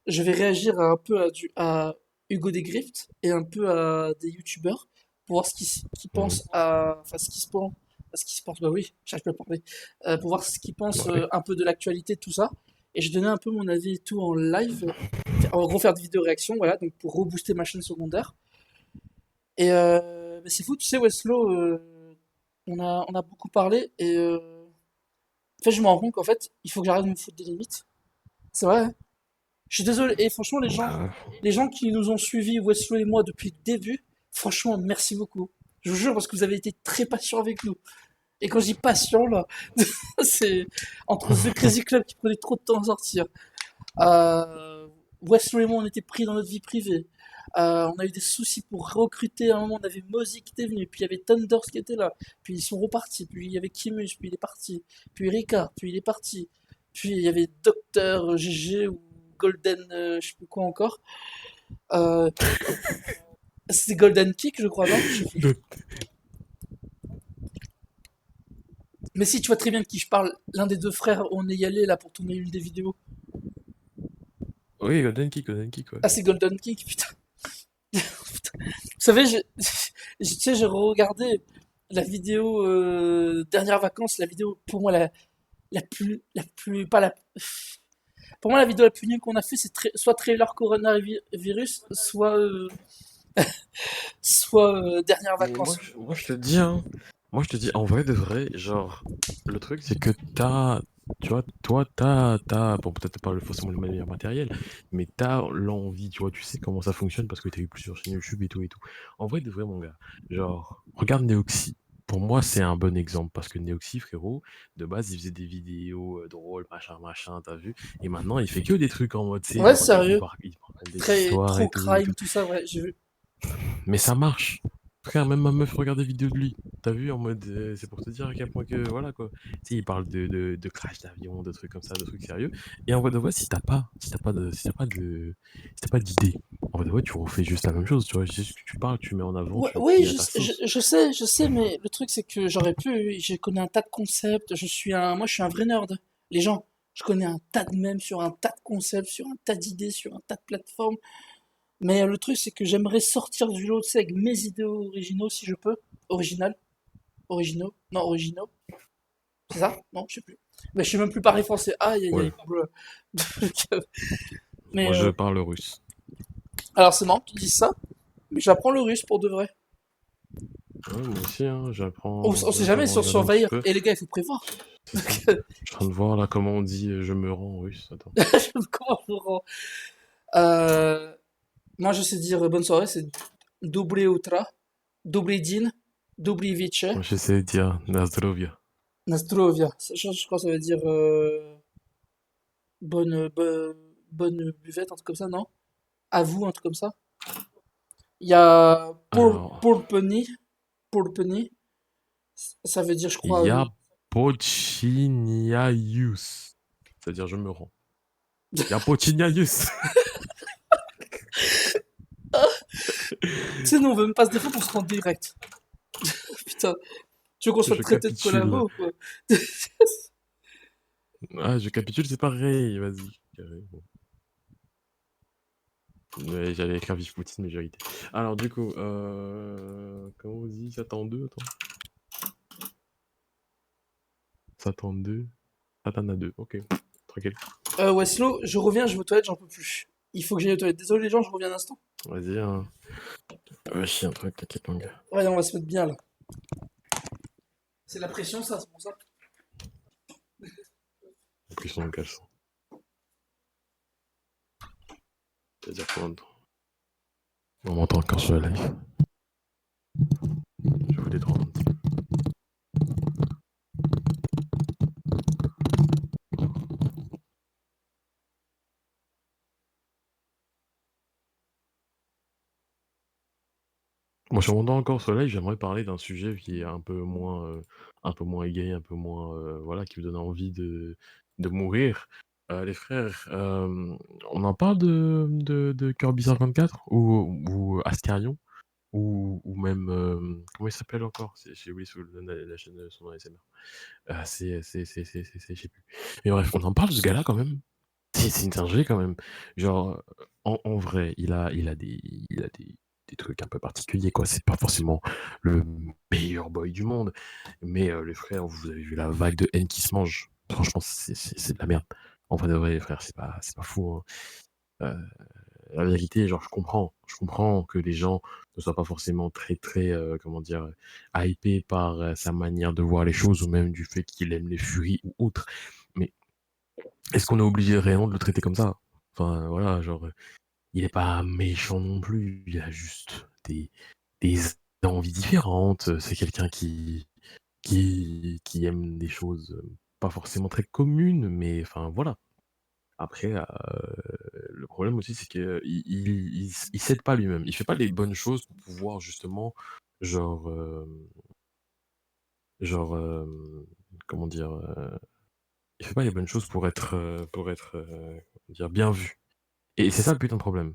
je vais réagir un peu à Hugo Desgrift et un peu à des youtubeurs pour voir qu'ils Mhm. pensent à, enfin ce qu'ils se pensent, bah oui, j'arrive pas à parler, pour voir ce qu'ils pensent Ouais. un peu de l'actualité, de tout ça. Et je donnais un peu mon avis et tout en live, en gros faire des vidéos réactions, voilà, donc pour rebooster ma chaîne secondaire. Et mais c'est fou, tu sais, Weslo, on a beaucoup parlé et en fait, je me rends compte qu'en fait, il faut que j'arrête de me foutre des limites. C'est vrai, hein. Je suis désolé. Et franchement, Bah, les gens qui nous ont suivis, Weslo et moi, depuis le début, franchement, merci beaucoup. Je vous jure, parce que vous avez été très patients avec nous. Et quand je dis patient, là, c'est entre The Crazy Club qui prenait trop de temps à sortir. Weslo et moi, on était pris dans notre vie privée. On a eu des soucis pour recruter. À un moment, on avait Mozy qui était venu, puis il y avait Thunders qui était là, puis ils sont repartis. Puis il y avait Kimus, puis il est parti. Puis Ricard, puis il est parti. Puis il y avait Docteur GG ou Golden, je sais plus quoi encore. Euh, C'était Golden Kick, je crois, non? Je sais plus. le- Mais si, tu vois très bien de qui je parle. L'un des deux frères, on est y allé là pour tourner une des vidéos. Oui, Golden Kick, ouais. Ah, c'est Golden Kick, putain. Vous savez, tu sais, j'ai regardé la vidéo dernière vacances, la vidéo pour moi la plus, pas la, pour moi la vidéo la plus nulle qu'on a fait, c'est soit trailer coronavirus, soit dernière Mais vacances. moi, je te dis, hein, moi, je te dis, en vrai de vrai, genre, le truc, c'est que tu vois, toi, bon, peut-être pas forcément le meilleur matériel, mais t'as l'envie, tu vois, tu sais comment ça fonctionne parce que t'as eu plusieurs chaînes YouTube et tout et tout. En vrai de vrai, mon gars, genre, regarde Neoxy. Pour moi, c'est un bon exemple parce que Neoxy, frérot, de base, il faisait des vidéos drôles, machin, t'as vu, et maintenant, il fait que des trucs en mode, tu sais, Ouais, genre, sérieux. il parle des Très, histoires trop et tout et crime, tout. tout ça, ouais, j'ai vu. Mais ça marche. Frère, même ma meuf regarde des vidéos de lui. T'as vu, en mode, c'est pour te dire à quel point que, voilà, quoi. Tu sais, il parle de crash d'avion, de trucs comme ça, de trucs sérieux. Et en vrai de vrai, si t'as pas d'idée, en vrai de vrai, tu refais juste la même chose, tu vois. C'est juste que tu parles, tu mets en avant, Ouais, tu oui, mets à ta sauce. je sais, mais le truc c'est que j'aurais pu, j'ai connu un tas de concepts, moi je suis un vrai nerd. Les gens, je connais un tas de mèmes sur un tas de concepts, sur un tas d'idées, sur un tas de plateformes. Mais le truc c'est que j'aimerais sortir du lot, tu sais, avec mes idées originaux si je peux. Original, originaux, non, originaux, c'est ça? Non, je sais plus. Mais je sais même plus parler français. Aïe, aïe, Ouais. aïe. Bleu. Mais Moi, je parle russe. alors c'est marrant que tu dises ça, mais j'apprends le russe pour de vrai. Ouais, moi aussi, hein, On sait jamais sur j'avais un petit surveillir. peu. Et les gars, il faut prévoir. C'est ça. Je suis en train de voir, là, comment on dit je me rends en russe. Attends. Comment je rends Euh, Moi, je sais dire bonne soirée, c'est dobre utra, dobry din, dobry wieczór, Moi, j'essaie de dire Nazdrovia. na zdrowie. Je crois que ça veut dire bonne buvette, un truc comme ça, non? À vous, un truc comme ça. Il y a Alors, pour penny, ça veut dire, je crois, Yapociniaius. C'est-à-dire je me rends. Yapociniaius. Tu sais, nous, on veut même pas se défendre, on se rend direct. Putain, tu veux qu'on soit Je traité de capitule. collabo ou quoi? Ah, je capitule, c'est pareil, vas-y. Carré, bon. Ouais, j'allais écrire Vive Poutine, mais j'ai arrêté. Alors, du coup, comment on dit? Satan 2, attends. Satan 2. Satan à 2, ok. Tranquille. Weslo, je reviens, je vais aux toilettes, j'en peux plus. Il faut que j'aille aux toilettes. Désolé les gens, je reviens un instant. Vas-y, hein. Va chier un truc, t'inquiète, mon gars. Ouais, on va se mettre bien là. C'est la pression, ça, c'est pour ça. En plus, on le caleçon. C'est-à-dire quoi? On m'entend encore sur la live. Je vous détends un petit peu. Moi, je suis remontant encore sur la live, j'aimerais parler d'un sujet qui est un peu moins égay, un peu moins, voilà, qui vous donne envie de mourir. Les frères, on en parle de Kirby 54 ou Astarion ou même, comment il s'appelle encore? J'ai oublié la chaîne, son nom ASMR. Je sais plus. Mais bref, on en parle de ce gars-là quand même. C'est une dinguerie quand même. Genre, en vrai, il a des trucs un peu particuliers, quoi. C'est pas forcément le meilleur boy du monde, mais les frères, vous avez vu la vague de haine qui se mange. Franchement, c'est de la merde. En vrai de vrai, les frères, c'est pas fou, hein. La vérité, genre, je comprends que les gens ne soient pas forcément très, très, comment dire, hypés par sa manière de voir les choses ou même du fait qu'il aime les furies ou autre. Mais est-ce qu'on est obligé réellement de le traiter comme ça? Enfin, voilà, genre, il est pas méchant non plus, il a juste des envies différentes. C'est quelqu'un qui aime des choses pas forcément très communes, mais enfin, voilà. Après, le problème aussi, c'est qu'il s'aide pas lui-même. Il fait pas les bonnes choses pour pouvoir justement, genre, genre, comment dire, il fait pas les bonnes choses pour être, comment dire, bien vu. Et c'est ça le putain de problème.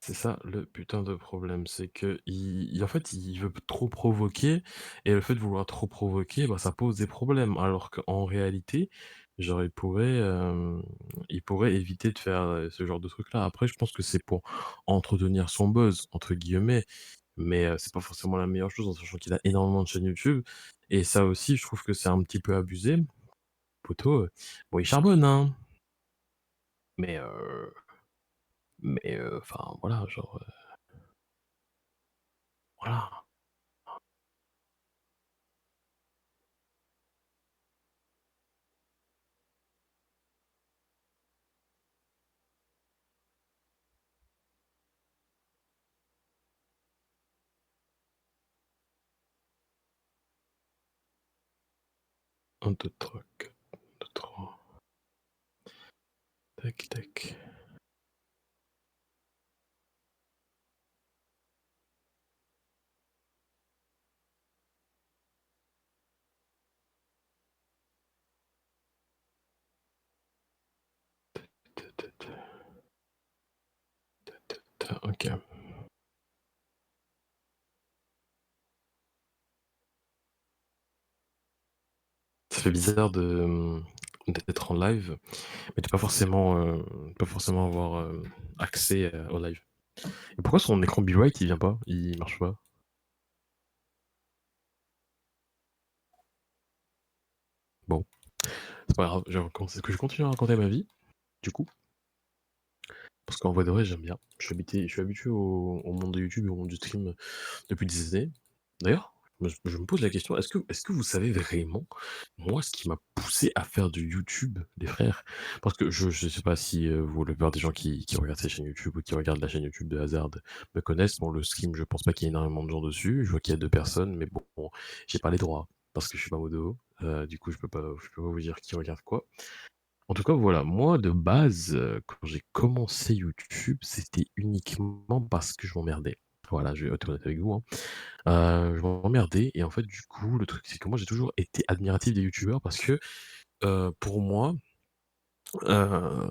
C'est ça le putain de problème, c'est que en fait, il veut trop provoquer et le fait de vouloir trop provoquer, bah, ça pose des problèmes. Alors qu'en réalité, genre, il pourrait éviter de faire, ce genre de truc-là. Après, je pense que c'est pour «entretenir son buzz» entre guillemets, mais c'est pas forcément la meilleure chose en sachant qu'il a énormément de chaînes YouTube et ça aussi, je trouve que c'est un petit peu abusé. Poto, bon, il charbonne, hein, mais enfin, voilà, genre, voilà. Un 2 3 4 2 3. Tac, tac. Ok. Ça fait bizarre d'être en live, mais de pas forcément avoir accès au live. Et pourquoi son écran Be Right il vient pas? Il marche pas? Bon, c'est pas grave, est-ce que je continue à raconter ma vie, du coup? Parce qu'en vrai de vrai, j'aime bien. Je suis habitué au monde de YouTube et au monde du stream depuis des années. D'ailleurs, je me pose la question, est-ce que vous savez vraiment, moi, ce qui m'a poussé à faire du YouTube, les frères? Parce que je sais pas si vous, la plupart des gens qui regardent ces chaînes YouTube ou qui regardent la chaîne YouTube de Hazard me connaissent. Bon, le stream, je pense pas qu'il y ait énormément de gens dessus. Je vois qu'il y a 2 personnes, mais bon, j'ai pas les droits parce que je suis pas modo. Du coup, je peux pas vous dire qui regarde quoi. En tout cas, voilà, moi, de base, quand j'ai commencé YouTube, c'était uniquement parce que je m'emmerdais. Voilà, je vais être honnête avec vous, hein. Je m'emmerdais et en fait, du coup, le truc, c'est que moi, j'ai toujours été admiratif des youtubeurs parce que, pour moi, heu,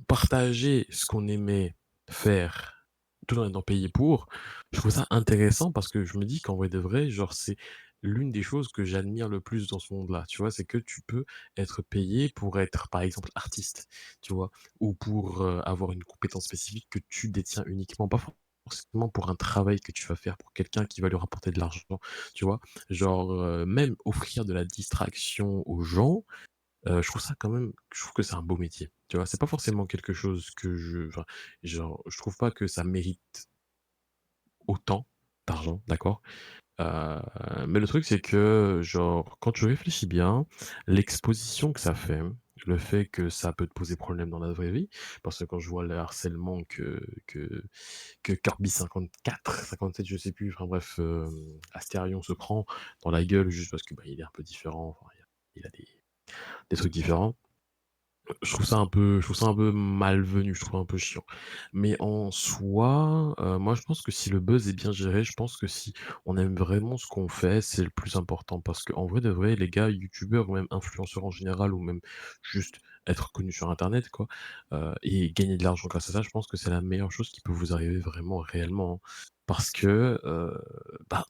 partager ce qu'on aimait faire tout en étant payé pour, je trouve ça intéressant parce que je me dis qu'en vrai de vrai, genre, c'est l'une des choses que j'admire le plus dans ce monde-là, tu vois? C'est que tu peux être payé pour être, par exemple, artiste, tu vois? Ou pour, avoir une compétence spécifique que tu détiens uniquement, pas forcément pour un travail que tu vas faire pour quelqu'un qui va lui rapporter de l'argent, tu vois? Genre, même offrir de la distraction aux gens, je trouve ça quand même je trouve que c'est un beau métier, tu vois? C'est pas forcément quelque chose que enfin, genre, je trouve pas que ça mérite autant d'argent, d'accord? Heu, mais le truc, c'est que, genre, quand tu réfléchis bien, l'exposition que ça fait, le fait que ça peut te poser problème dans la vraie vie, parce que quand je vois le harcèlement que Kirby 54, 57, je sais plus, enfin bref, Astérion se prend dans la gueule juste parce que, bah, il est un peu différent, enfin, il a des trucs différents. Je trouve ça un peu malvenu, je trouve un peu chiant. Mais en soi, moi je pense que si le buzz est bien géré, je pense que si on aime vraiment ce qu'on fait, c'est le plus important. Parce qu'en vrai de vrai, les gars, youtubeurs ou même influenceurs en général ou même juste être connu sur internet quoi, et gagner de l'argent grâce à ça, je pense que c'est la meilleure chose qui peut vous arriver vraiment réellement, hein. Parce que, bah,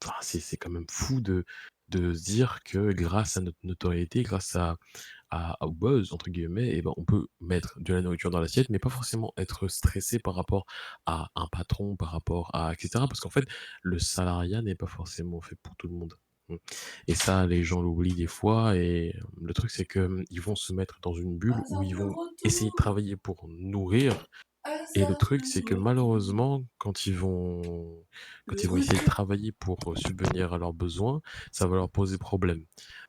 enfin, c'est quand même fou de se dire que grâce à notre notoriété, grâce au «buzz» entre guillemets et ben, on peut mettre de la nourriture dans l'assiette, mais pas forcément être stressé par rapport à un patron, par rapport à et cetera. Parce qu'en fait, le salariat n'est pas forcément fait pour tout le monde. Mmh. Et ça, les gens l'oublient des fois et le truc, c'est que, ils vont se mettre dans une bulle où Hasard ils de vont essayer de retour, travailler pour nourrir et le hasard truc, de c'est que retour, malheureusement, le quand ils vont essayer de retour. travailler pour, subvenir à leurs besoins, ça va leur poser problème.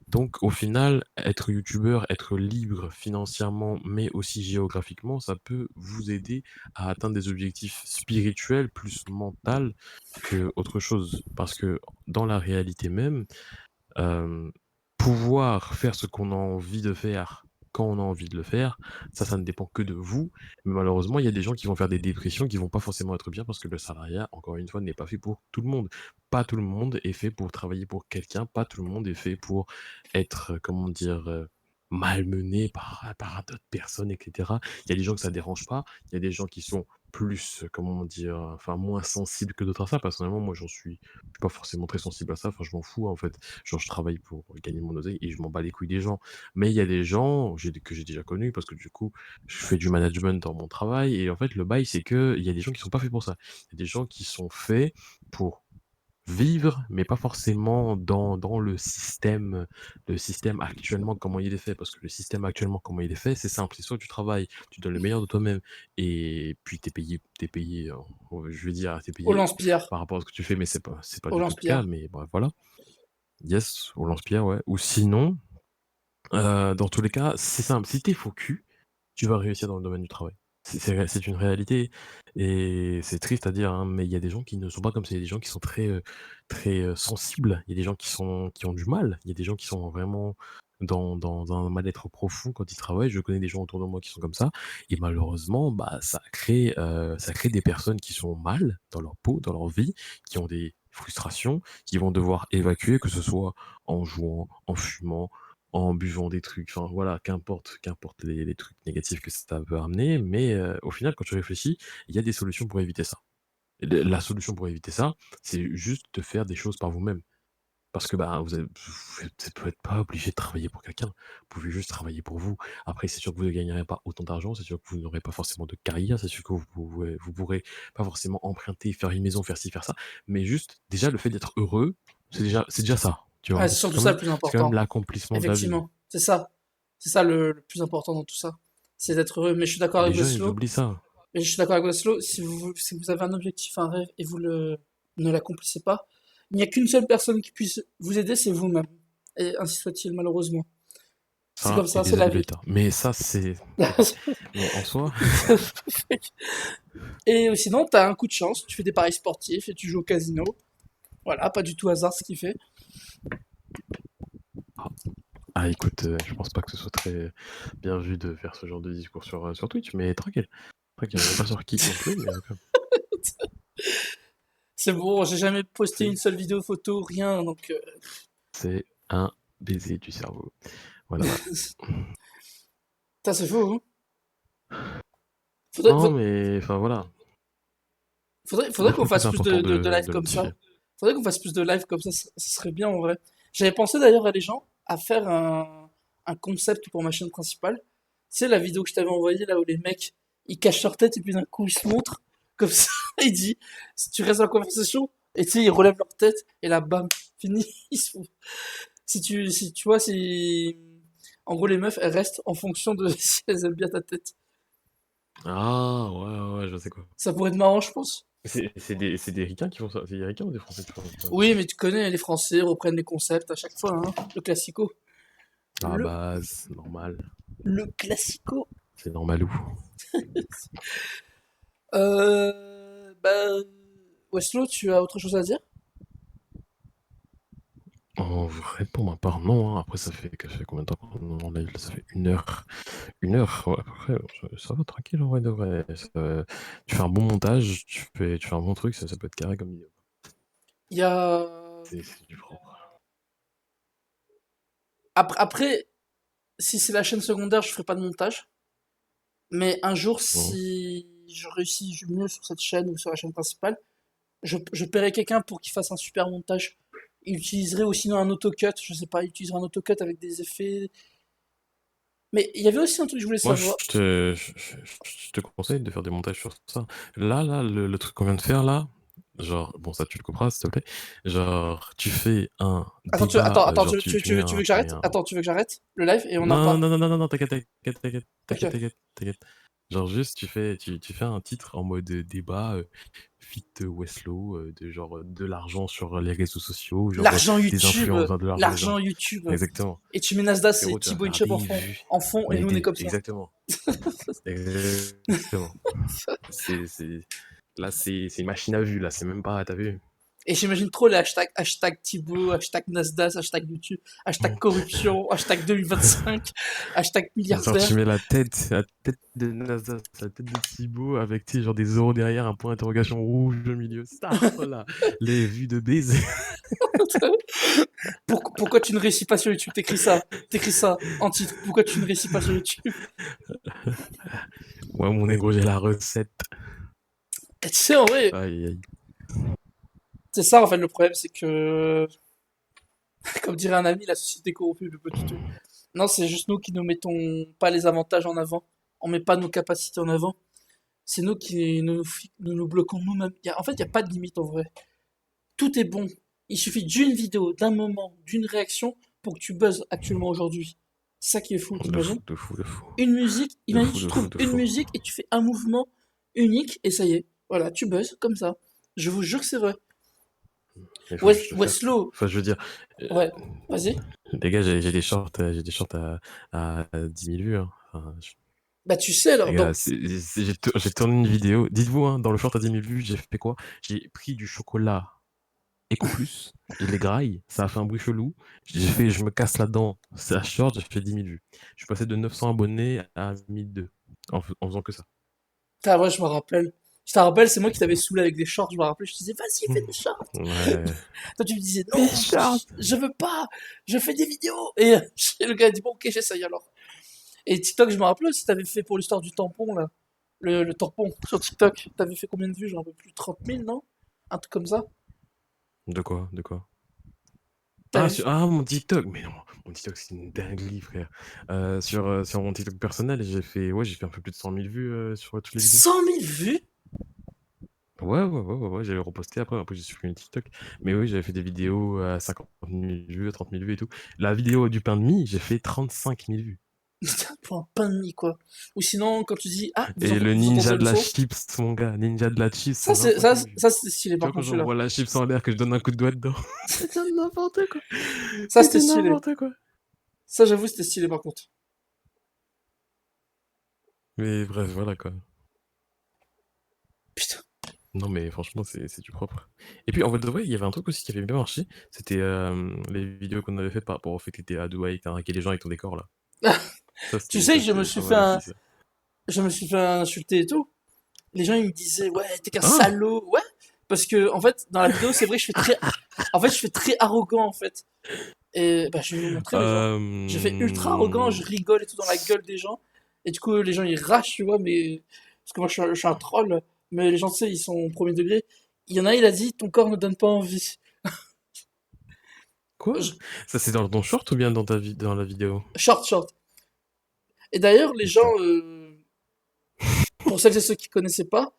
Donc au final, être youtubeur, être libre financièrement, mais aussi géographiquement, ça peut vous aider à atteindre des objectifs spirituels plus mental que autre chose. Parce que dans la réalité même, Hem, pouvoir faire ce qu'on a envie de faire, quand on a envie de le faire, ça ne dépend que de vous. Mais malheureusement, il y a des gens qui vont faire des dépressions, qui vont pas forcément être bien parce que le salariat, encore une fois, n'est pas fait pour tout le monde. Pas tout le monde est fait pour travailler pour quelqu'un, pas tout le monde est fait pour être, comment dire? Malmené par d'autres personnes et cetera. Il y a des gens que ça dérange pas, il y a des gens qui sont plus, comment dire? Enfin, moins sensibles que d'autres à ça. Personnellement, moi, je suis pas forcément très sensible à ça, enfin, je m'en fous, en fait. Genre, je travaille pour gagner mon oseille et je m'en bats les couilles des gens. Mais il y a des gens que j'ai déjà connus parce que du coup, je fais du management dans mon travail et en fait, le bail, c'est que il y a des gens qui sont pas faits pour ça. Il y a des gens qui sont faits pour vivre, mais pas forcément dans le système actuellement, comment il est fait. Parce que le système actuellement, comment il est fait, c'est simple. C'est soit tu travailles, tu donnes le meilleur de toi-même et puis t'es payé, je veux dire, t'es Au payé lance-pierre, par rapport à ce que tu fais, mais c'est pas au du tout le cas, lance-pierre. mais bref, voilà. Yes, au lance-pierre, ouais. Ou sinon, dans tous les cas, c'est simple, si tu es faux cul, tu vas réussir dans le domaine du travail. C'est une réalité et c'est triste à dire, hein, mais il y a des gens qui ne sont pas comme ça. Il y a des gens qui sont très, sensibles. Il y a des gens qui ont du mal. Il y a des gens qui sont vraiment dans un mal-être profond quand ils travaillent. Je connais des gens autour de moi qui sont comme ça et malheureusement, bah, ça crée des personnes qui sont mal dans leur peau, dans leur vie, qui ont des frustrations, qui vont devoir évacuer, que ce soit en jouant, en fumant, en buvant des trucs, enfin voilà, qu'importe les trucs négatifs que ça peut amener, mais au final, quand tu réfléchis, il y a des solutions pour éviter ça. Et la solution pour éviter ça, c'est juste de faire des choses par vous-même. Parce que, bah, vous êtes pas obligé de travailler pour quelqu'un. Vous pouvez juste travailler pour vous. Après, c'est sûr que vous ne gagnerez pas autant d'argent, c'est sûr que vous n'aurez pas forcément de carrière, c'est sûr que vous pourrez pas forcément emprunter, faire une maison, faire ci, faire ça. Mais juste, déjà, le fait d'être heureux, c'est déjà ça, tu Ouais, vois? c'est surtout ça le plus C'est quand même important. l'accomplissement de la vie. Effectivement, c'est ça. C'est ça le plus important dans tout ça. C'est d'être heureux. Mais je suis d'accord Et les avec gens, ils Weslo. oublient ça. Mais je suis d'accord avec Weslo. Si vous avez un objectif, un rêve, et ne l'accomplissez pas, il n'y a qu'une seule personne qui puisse vous aider, c'est vous-même. Et ainsi soit-il, malheureusement. C'est comme Ça et ça, c'est des la aides de vie. l'État. Mais ça, c'est OK. Mais en soi, Et sinon, t'as un coup de chance, tu fais des paris sportifs et tu joues au casino. Voilà, pas du tout hasard ce qu'il fait. ah écoute, je pense pas que ce soit très bien vu de faire ce genre de discours sur Twitch, mais tranquille, tranquille, on n'est pas sur Kick non plus, mais OK. C'est bon, j'ai jamais posté une C'est seule vidéo photo, rien, donc c'est un baiser du cerveau. Voilà, voilà. ça c'est faux, hein. Faudrait, Non, fa- mais enfin voilà. faudrait Moi, je qu'on trouve que fasse c'est plus important de live de le comme ça. notifier. Faudrait qu'on fasse plus de live comme ça serait bien en vrai. J'avais pensé d'ailleurs à des gens à faire un concept pour ma chaîne principale. C'est la vidéo que je t'avais envoyée là où les mecs ils cachent leur tête et puis d'un coup ils se montrent comme ça. Il dit si tu restes dans la conversation et tu sais ils relèvent leur tête et là bam fini ils se font. Si tu vois si en gros les meufs elles restent en fonction de si elles aiment bien ta tête. Ah, ouais, ouais, je sais quoi. Ça pourrait être marrant je pense. C'est des ricains qui font ça. C'est des ricains ou des Français qui font ça? Oui mais tu connais les Français reprennent les concepts à chaque fois hein. Le classico. À la Le base, normal. Le classico. C'est normalou. Bah, Weslo, tu as autre chose à dire? En vrai, pour ma part, non, hein. Après, ça fait combien de temps qu'on est en live là? Ça fait 1 heure. 1 heure, ouais, après, ça va tranquille en vrai de vrai. Tu fais un bon montage, tu fais un bon truc, ça peut être carré comme vidéo. Il y a... C'est du propre. Après, si c'est la chaîne secondaire, je ferai pas de montage. Mais un jour, Mhm. si je réussis mieux sur cette chaîne ou sur la chaîne principale, je paierai quelqu'un pour qu'il fasse un super montage. Il utiliserait aussi un autocut, je sais pas, il utiliserait un autocut avec des effets. Mais il y avait aussi un truc que je voulais Moi, savoir. je te conseille de faire des montages sur ça. Là, le truc qu'on vient de faire là, genre, bon, ça tu le couperas s'il te plaît. Genre, tu fais un débat, Attends, genre, tu mets tu veux que j'arrête? Attends, tu veux que j'arrête le live et on en Non, parle? non, non, non, non, non, Ok. t'inquiète. Genre juste, tu fais un titre en mode débat, fit Westlo, de genre de l'argent sur les réseaux sociaux, genre L'argent des YouTube, influences, de l'argent des l'argent gens. YouTube. Exactement. Et tu mets Nasdaq et Frérot, tu vas Thibaut faire InShape des vues. en fond, et Mais nous on est comme ça. exactement. Exactement. C'est, là, c'est une machine à vue, là, c'est même pas, t'as vu? Et j'imagine trop les hashtags, hashtag Thibaut, hashtag Nasdaq, hashtag YouTube, hashtag corruption, hashtag 2025, hashtag Genre, tu milliardaire. mets la tête de NASA, la tête de Thibaut avec, tu sais, genre des zéros derrière, un point d'interrogation rouge au milieu. Ça, voilà. Les vues de baiser. Pourquoi tu ne réussis pas sur YouTube? T'écris ça en titre. Pourquoi tu ne réussis pas sur YouTube? Ouais, mon négro, j'ai la recette. Et tu sais, en vrai, Aïe, aïe. c'est ça en fait le problème, c'est que, comme dirait un ami, la société corrompue le petit tout. Non, c'est juste nous qui ne mettons pas les avantages en avant. On met pas nos capacités en avant. C'est nous qui nous bloquons nous-mêmes. En fait, il n'y a pas de limite en vrai. Tout est bon. Il suffit d'une vidéo, d'un moment, d'une réaction pour que tu buzzes actuellement aujourd'hui. C'est ça qui est fou, De fou, t'imagines? de fou, de fou. Une musique, De imagine fou, tu de fou, trouves de une fou. musique et tu fais un mouvement unique et ça y est. Voilà, tu buzzes comme ça. Je vous jure que c'est vrai. Il faut juste le faire, quoi. Westlow, Enfin, je veux dire, ouais, vas-y. les gars, j'ai des shorts à 10 000 vues, hein. Enfin, Bah tu sais alors, les gars, donc, j'ai tourné une vidéo. Dites-vous, hein, dans le short à 10 000 vues, j'ai fait quoi? J'ai pris du chocolat Eco Plus, je les graille, ça a fait un bruit chelou. Je me casse la dent, ça short, j'ai fait 10 000 vues. Je suis passé de 900 abonnés à 1002 en faisant que ça. putain, ouais, je me rappelle. Je te rappelle, c'est moi qui t'avais saoulé avec des shorts, je me rappelle. Je te disais, vas-y, fais des shorts. Ouais. Toi, tu me disais, Des non, shorts. je veux pas, je fais des vidéos. Et, le gars a dit, bon, ok, j'essaye alors. Et TikTok, je me rappelle aussi, t'avais fait pour l'histoire du tampon, là. Le tampon sur TikTok. T'avais fait combien de vues? J'en peux plus, 30 000, non? Un truc comme ça. De quoi? De quoi? T'avais fait Mon TikTok! Mais non, mon TikTok, c'est une dinguerie, frère. Sur mon TikTok personnel, j'ai fait un peu plus de 100 000 vues sur toutes les vidéos. 100 000 vues? Ouais, j'avais reposté après j'ai supprimé TikTok. Mais oui, j'avais fait des vidéos à 50 000 vues, à 30 000 vues et tout. La vidéo du pain de mie, j'ai fait 35 000 vues. Pour un pain de mie, quoi. Ou sinon, quand tu dis, ah, Et le vous entendez ninja le de la son? chips, mon gars, ninja de la chips, c'est 25 000 vues. Ça, c'était stylé, Tu par vois, quand contre, celui-là. j'envoie la chips en l'air, que je donne un coup de doigt dedans. C'est n'importe quoi. Ça, c'était C'était stylé. n'importe quoi. Ça, j'avoue, c'était stylé, par contre. Mais bref, voilà quoi. Putain. Non, mais franchement, c'est du propre. Et puis, en fait, de vrai, il y avait un truc aussi qui avait bien marché. C'était les vidéos qu'on avait faites par rapport au fait que t'étais à Dubaï, que t'as raqué les gens avec ton décor, là. Tu sais que C'était pas mal aussi, ça. je me suis fait insulter et tout. Les gens, ils me disaient, ouais, t'es qu'un Ah! salaud. Ouais. Parce que, en fait, dans la vidéo, c'est vrai, je fais très arrogant, en fait. Et, bah, je vais vous montrer, mais genre, je fais ultra arrogant, je rigole et tout dans la gueule des gens. Et du coup, les gens, ils rachent, tu vois, mais, parce que moi, je suis un troll, mais les gens, tu sais, ils sont au premier degré. Il y en a, il a dit, ton corps ne donne pas envie. Quoi? Je- Ça, c'est dans ton short ou bien dans la vidéo? Short, short. Et d'ailleurs, les gens, Ok. pour celles et ceux qui connaissaient pas,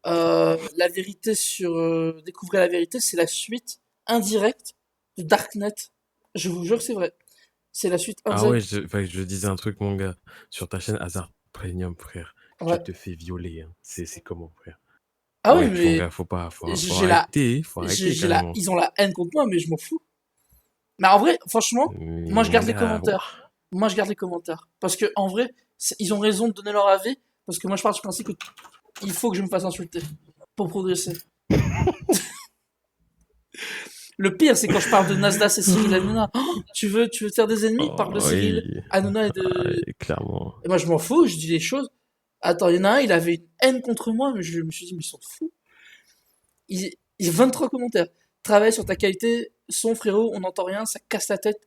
la vérité sur Découvrez la vérité, c'est la suite indirecte de Darknet. Je vous jure que c'est vrai. C'est la suite Ah ouais, indirecte. je disais un truc, mon gars. Sur ta chaîne Hazard Premium, frère. Tu Ouais. te fais violer, hein. C'est comment, frère? Ah oui, Ouais, mon mais gars, faut j'ai la, arrêter. Faut arrêter, carrément. ils ont la haine contre moi, mais je m'en fous. Mais en vrai, franchement, Mais moi je mon garde les gars, commentaires. ouah. Moi je garde les commentaires. Parce que en vrai, ils ont raison de donner leur avis. Parce que moi je pars du principe que il faut que je me fasse insulter pour progresser. Le pire, c'est quand je parle de Nasdaq et Cyril Hanouna. Oh, tu veux te faire des ennemis? Parle de Oh, Cyril oui. Hanouna Ouais, clairement. et moi je m'en fous, je dis les choses. Attends, il y en a un, il avait une haine contre moi, mais je me suis dit, mais ils sont fous. Il 23 commentaires. Travaille sur ta qualité, son frérot, on n'entend rien, ça casse la tête.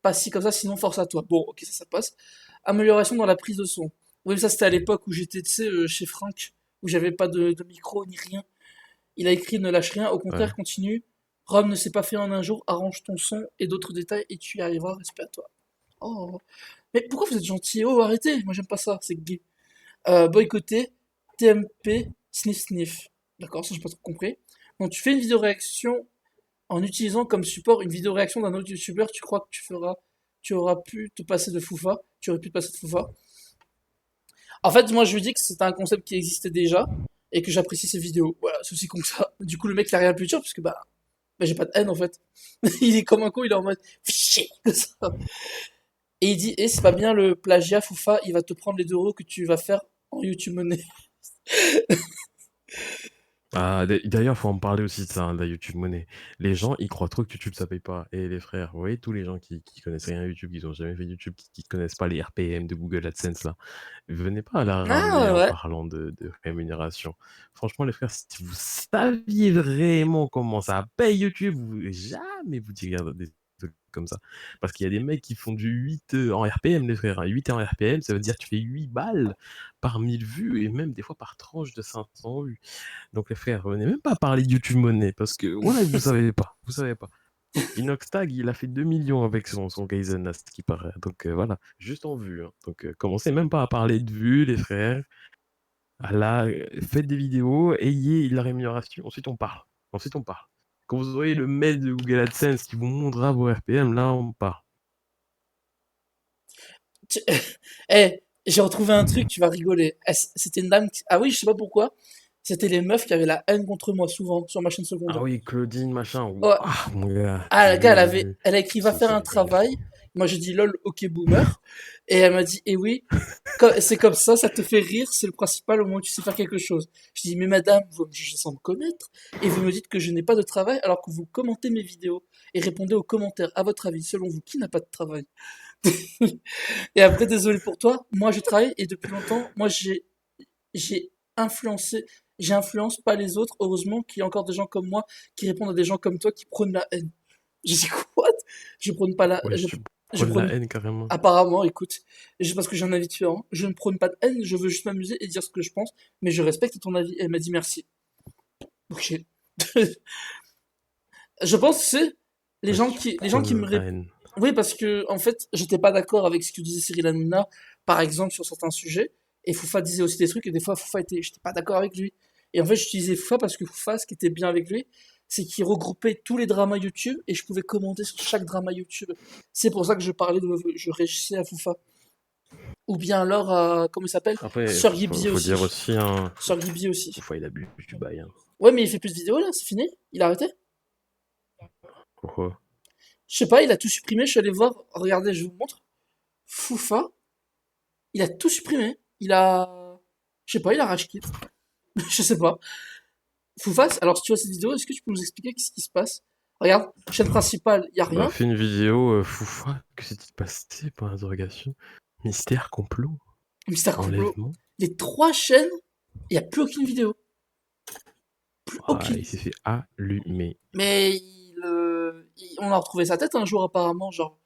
Pas si comme ça, sinon force à toi. Bon, ok, ça passe. Amélioration dans la prise de son. Oui, mais ça c'était à l'époque où j'étais, tu sais, chez Franck, où j'avais pas de micro ni rien. Il a écrit ne lâche rien, au Ouais. contraire, continue. Rome ne s'est pas fait en un jour, arrange ton son et d'autres détails et tu y arriveras, respect à toi. Oh. Mais pourquoi vous êtes gentil? Oh, arrêtez, moi j'aime pas ça, c'est gay. Boycotter, TMP, sniff sniff. D'accord, ça j'ai pas trop compris. Donc tu fais une vidéo réaction en utilisant comme support une vidéo réaction d'un autre youtubeur, tu crois que tu auras pu te passer de Foufa, tu aurais pu te passer de Foufa. En fait, moi je lui dis que c'était un concept qui existait déjà et que j'apprécie ses vidéos. Voilà, c'est aussi comme ça. Du coup, le mec il a rien pu dire parce que bah j'ai pas de haine en fait. Il est comme un con, il est en mode fichier comme ça. Et il dit, eh, c'est pas bien le plagiat, Foufa, il va te prendre les 2 € que tu vas faire en YouTube Money. Ah, d'ailleurs, faut en parler aussi de ça, hein, de la YouTube Money. Les gens, ils croient trop que YouTube, ça paye pas. Et les frères, vous voyez, tous les gens qui connaissent rien à YouTube, qui ont jamais fait YouTube, qui connaissent pas les RPM de Google AdSense, là, venez pas à la ramener Ah en ouais. parlant de rémunération. Franchement, les frères, si vous saviez vraiment comment ça paye YouTube, jamais vous diriez des trucs comme ça. Parce qu'il y a des mecs qui font du 8 en RPM, les frères, hein. 8 en RPM, ça veut dire que tu fais 8 balles par 1000 vues et même des fois par tranche de 500 vues. Donc les frères, venez même pas parler de YouTube Money parce que voilà, vous savez pas, vous savez pas. Inoxtag, il a fait 2 millions avec son Kaizen, à ce qui paraît. Donc voilà, juste en vue, hein. Donc commencez même pas à parler de vues, les frères. Ah là, faites des vidéos, ayez la rémunération, ensuite on parle. Ensuite on parle. Quand vous aurez le mail de Google AdSense qui vous montrera vos RPM, là on parle. Tu- Eh, j'ai retrouvé un truc, tu vas rigoler. C'était une dame Ah oui, je sais pas pourquoi. C'était les meufs qui avaient la haine contre moi souvent sur ma chaîne Ah secondaire. oui, Claudine, machin. Ouais. Waouh, mon gars, Ah, j'ai le gars, vu, j'ai vu. elle a écrit va faire C'est un des belles. travail. Moi, j'ai dit lol, ok, boomer. Et elle m'a dit, eh oui, c'est comme ça te fait rire, c'est le principal au moins tu sais faire quelque chose. Je dis, mais madame, vous me jugez sans me connaître, et vous me dites que je n'ai pas de travail alors que vous commentez mes vidéos et répondez aux commentaires. À votre avis, selon vous, qui n'a pas de travail? Et après, désolé pour toi, moi je travaille et depuis longtemps, moi j'ai influencé, j'influence pas les autres. Heureusement qu'il y a encore des gens comme moi qui répondent à des gens comme toi qui prônent la haine. J'ai dit quoi? Je prône pas la, Ouais, tu je prônes la prône haine carrément. apparemment, écoute, juste parce que j'ai un avis différent, je ne prône pas de haine, je veux juste m'amuser et dire ce que je pense, mais je respecte ton avis. Elle m'a dit merci. Ok. Je pense que c'est Ouais, tu les gens qui me prônes la haine. Oui, parce que en fait, j'étais pas d'accord avec ce que disait Cyril Hanouna, par exemple, sur certains sujets. Et Foufa disait aussi des trucs, et des fois, j'étais pas d'accord avec lui. Et en fait, j'utilisais Foufa parce que Foufa, ce qui était bien avec lui, c'est qu'il regroupait tous les dramas YouTube, et je pouvais commenter sur chaque drama YouTube. C'est pour ça que je réagissais à Foufa. Ou bien alors, comment il s'appelle? Après, Sir Gibby faut dire aussi. aussi, hein, Sir Gibby aussi. Foufa, il abuse du bail, hein. Ouais, mais il fait plus de vidéos là, c'est fini? Il a arrêté? Pourquoi? Je sais pas, il a tout supprimé, je suis allé voir, regardez, je vous montre. Foufa, il a tout supprimé. Je sais pas, il a rage quit. Je sais pas. Foufa, alors si tu vois cette vidéo, est-ce que tu peux nous expliquer ce qui se passe? Regarde, chaîne principale, y a Bah, rien. fais une vidéo, Foufa, que s'est-il passé? Point d'interrogation. Mystère, complot, Mystère Complot. enlèvement. Les 3 chaînes, y a plus aucune vidéo. Plus Ah, aucune. il s'est fait allumer. Mais on a retrouvé sa tête un jour apparemment, genre.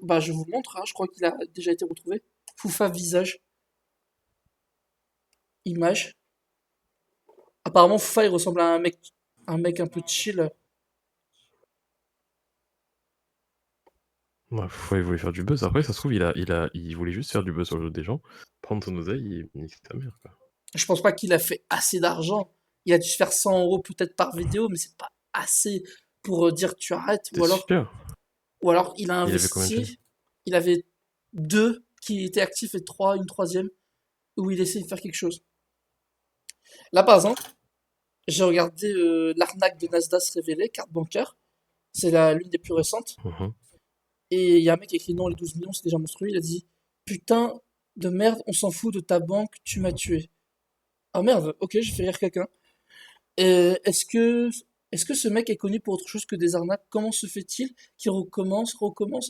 Bah, je vous montre, hein, je crois qu'il a déjà été retrouvé. Foufa visage, image. Apparemment, Foufa il ressemble à un mec un peu chill. Ouais, il voulait faire du buzz. Après, ça se trouve, il voulait juste faire du buzz sur le dos des gens, prendre son oseille et niquer sa mère, quoi. Je pense pas qu'il a fait assez d'argent. Il a dû se faire 100 € peut-être par vidéo, mais c'est pas assez pour dire tu arrêtes. T'es sûr? Ou alors il a Il avait combien de chaînes? investi. Il avait deux qui étaient actifs et une troisième où il essayait de faire quelque chose. Là, par exemple, j'ai regardé l'arnaque de Nasdaq se révéler, carte bancaire. C'est l'une des plus récentes. Mhm. Et il y a un mec qui a écrit non, les 12 millions, c'est déjà monstrueux. Il a dit putain de merde, on s'en fout de ta banque, tu m'as tué. Ah merde, ok, j'ai fait rire quelqu'un. Est-ce que, est-ce que ce mec est connu pour autre chose que des arnaques? Comment se fait-il qu'il recommence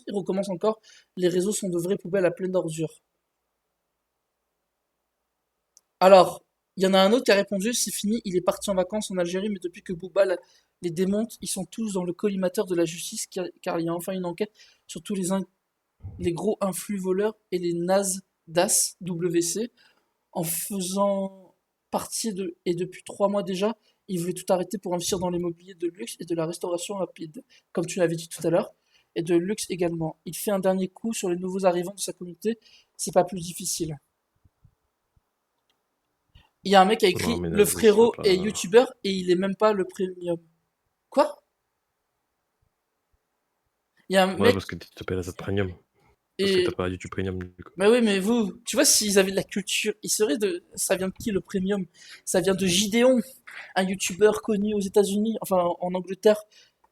et recommence encore? Les réseaux sont de vraies poubelles à pleine d'ordures. Alors, il y en a un autre qui a répondu, c'est fini, il est parti en vacances en Algérie, mais depuis que les démonte, ils sont tous dans le collimateur de la justice, car il y a enfin une enquête sur tous les gros influx voleurs et les nazes DAS WC, en faisant et depuis 3 mois déjà, il voulait tout arrêter pour investir dans l'immobilier de luxe et de la restauration rapide, comme tu l'avais dit tout à l'heure, et de luxe également. Il fait un dernier coup sur les nouveaux arrivants de sa communauté, c'est pas plus difficile. Il y a un mec qui a Non, écrit mais le Nasdaq, il a frérot est pas. youtubeur et il est même pas le premium. Quoi? Il y a un Ouais, mec parce que tu t'appelles ça Premium. Parce que t'as et pas YouTube Premium, du coup. mais oui, mais vous, tu vois, s'ils avaient de la culture, ça vient de qui le premium? Ça vient de Gideon, un youtubeur connu aux États-Unis, enfin en Angleterre,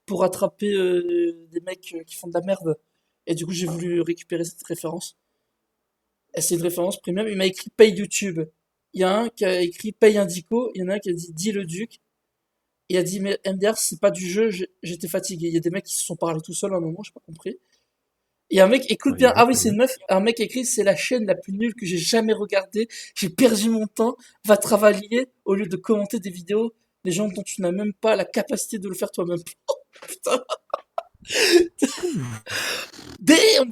pour attraper des mecs qui font de la merde. Et du coup, j'ai voulu récupérer cette référence. Et c'est une référence premium. Il m'a écrit Paye YouTube. Il y a un qui a écrit Paye Indico. Il y en a un qui a dit Dis le Duc. Il a dit mais MDR, c'est pas du jeu, j'étais fatigué. Il y a des mecs qui se sont parlé tout seuls à un moment, j'ai pas compris. Et un mec, écoute Ah, il y bien, en a ah oui, quand c'est une même. meuf, un mec écrit, c'est la chaîne la plus nulle que j'ai jamais regardée, j'ai perdu mon temps, va travailler au lieu de commenter des vidéos des gens dont tu n'as même pas la capacité de le faire toi-même. Oh, putain, damn!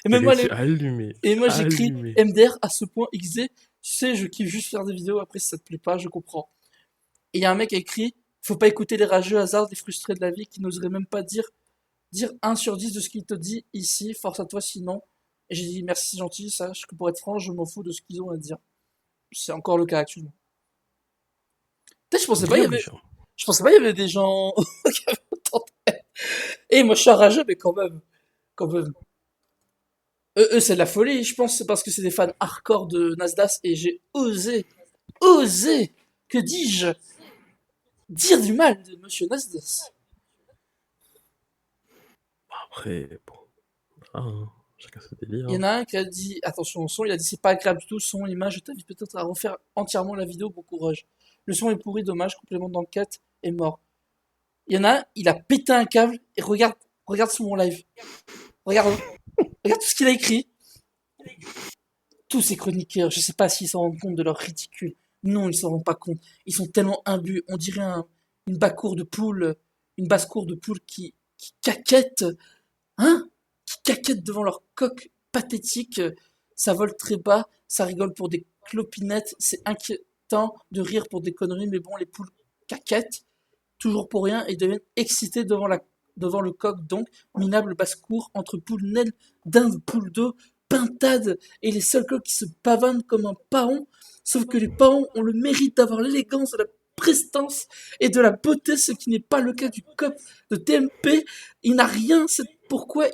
Et Le même gars, il moi, s'est allumé. j'écris Allumé. MDR à ce point XD, tu sais, je kiffe juste faire des vidéos, après si ça te plaît pas, je comprends. Et il y a un mec qui a écrit, faut pas écouter les rageux hasards des frustrés de la vie qui n'oseraient même pas dire 1 sur 10 de ce qu'il te dit ici, force à toi sinon. Et j'ai dit merci, c'est gentil, sache que pour être franc, je m'en fous de ce qu'ils ont à dire. C'est encore le cas actuellement. Peut-être Bien méchant. je pensais pas il y avait des gens qui avaient autant de... Et moi je suis un rageux, mais quand même. Eux c'est de la folie, je pense, c'est parce que c'est des fans hardcore de Nasdaq et j'ai osé, que dis-je, dire du mal de Monsieur Nasdaq. Après, bon. Ah, hein. Chacun ses délires, Il y en hein. a un qui a dit, attention au son, il a dit c'est pas agréable du tout, son, image, je t'invite peut-être à refaire entièrement la vidéo, bon courage. Le son est pourri, dommage, complément d'enquête est mort. Il y en a un, il a pété un câble et regarde sur mon live. Regarde, regarde tout ce qu'il a écrit. Tous ces chroniqueurs, je sais pas s'ils s'en rendent compte de leur ridicule. Non, ils s'en rendent pas compte. Ils sont tellement imbus. On dirait une basse-cour de poule, une basse-cour de poule qui caquette, hein, qui caquette devant leur coque pathétique. Ça vole très bas, ça rigole pour des clopinettes. C'est inquiétant de rire pour des conneries, mais bon, les poules caquettent toujours pour rien et deviennent excités devant le coq, donc minable basse-cour entre poules naines d'Inde, poules d'eau, pintade et les seuls coqs qui se pavanent comme un paon, sauf que les paons ont le mérite d'avoir l'élégance, de la prestance et de la beauté, ce qui n'est pas le cas du coq de TMP. Il n'a rien, c'est pourquoi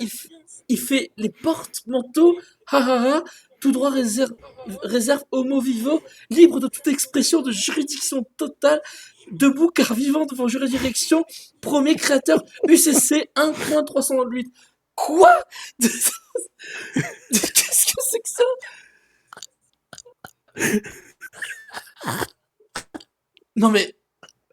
il fait les porte-manteaux, ha ha ha, tout droit réserve homo vivo, libre de toute expression de juridiction totale, debout car vivant devant juridiction, premier créateur UCC 1.308. Quoi? Qu'est-ce que c'est que ça? Non mais,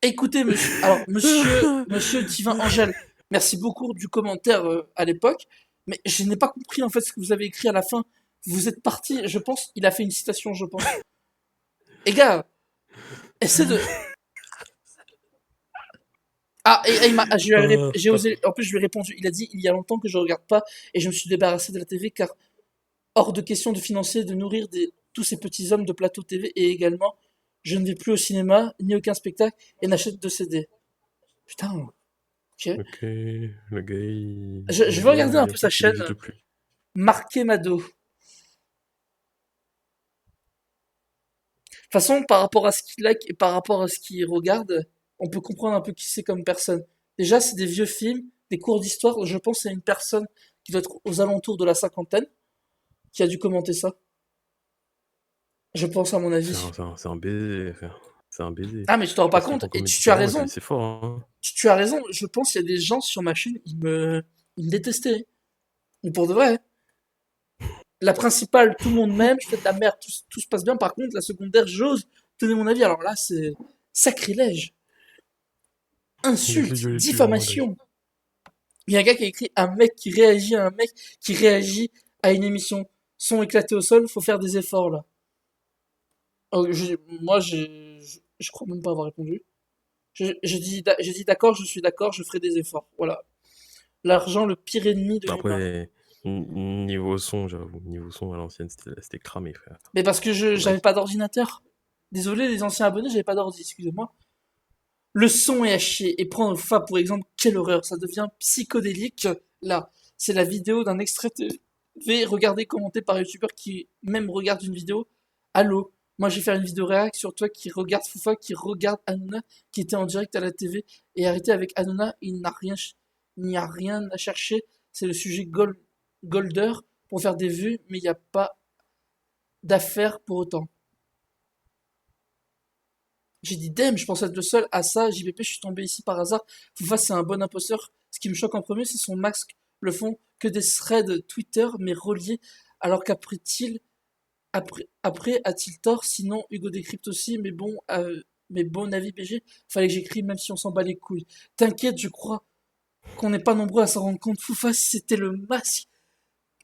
écoutez, monsieur Divin Angèle, merci beaucoup du commentaire à l'époque, mais je n'ai pas compris en fait ce que vous avez écrit à la fin. Vous êtes parti, je pense, il a fait une citation, je pense. Et gars, essaie de, Ah, et Ah, j'ai pas- osé, en plus je lui ai répondu, il a dit, il y a longtemps que je regarde pas, et je me suis débarrassé de la TV, car hors de question de financer, de nourrir tous ces petits hommes de plateau TV, et également, je ne vais plus au cinéma, ni aucun spectacle, et n'achète de CD. Putain, ok. Ok, le gars, Je vais regarder un peu sa il chaîne, existe plus. Marqué Mado. De toute façon, par rapport à ce qu'il like et par rapport à ce qu'il regarde, on peut comprendre un peu qui c'est comme personne. Déjà, c'est des vieux films, des cours d'histoire. Je pense à une personne qui doit être aux alentours de la cinquantaine, qui a dû commenter ça. Je pense à mon avis. C'est un baiser, frère. C'est un baiser. Ah, mais tu t'en rends pas Parce qu'il compte. prend Et comme tu as médicament, raison. c'est fort, hein. Tu as raison. Je pense qu'il y a des gens sur ma chaîne, ils me détestaient. Mais pour de vrai. La principale, tout le monde m'aime, je fais de la merde, tout se passe bien. Par contre, la secondaire, j'ose donner mon avis. Alors là, c'est sacrilège. Il a fait Insulte, violer dessus, vraiment, là. diffamation. Il y a un gars qui a écrit un mec qui réagit à un mec qui réagit à une émission. Son éclaté au sol, faut faire des efforts là. Oh, moi, je crois même pas avoir répondu. J'ai dit d'accord, je suis d'accord, je ferai des efforts. Voilà. L'argent, le pire ennemi de l'humain. Après, niveau son, j'avoue, niveau son à l'ancienne, c'était cramé, frère. Mais parce que Pas j'avais vrai. pas d'ordinateur. Désolé les anciens abonnés, j'avais pas d'ordi, excusez-moi. Le son est à chier. Et prendre Fa pour exemple, quelle horreur, ça devient psychodélique. Là, c'est la vidéo d'un extrait TV, regardez, commenté par un youtubeur qui même regarde une vidéo. Allô, moi je vais faire une vidéo réac sur toi qui regarde Foufa, qui regarde Hanouna, qui était en direct à la TV. Et arrêtez avec Hanouna, il n'y a rien à chercher. C'est le sujet Golder pour faire des vues, mais il n'y a pas d'affaires pour autant. J'ai dit, damn, je pense être le seul à ça. JPP, je suis tombé ici par hasard. Foufa, c'est un bon imposteur. Ce qui me choque en premier, c'est son masque. Le fond que des threads Twitter, mais reliés. Alors après a-t-il tort? Sinon, Hugo décrypte aussi. Mais bon avis BG. Fallait que j'écrive, même si on s'en bat les couilles. T'inquiète, je crois qu'on n'est pas nombreux à s'en rendre compte. Foufa, si c'était le masque.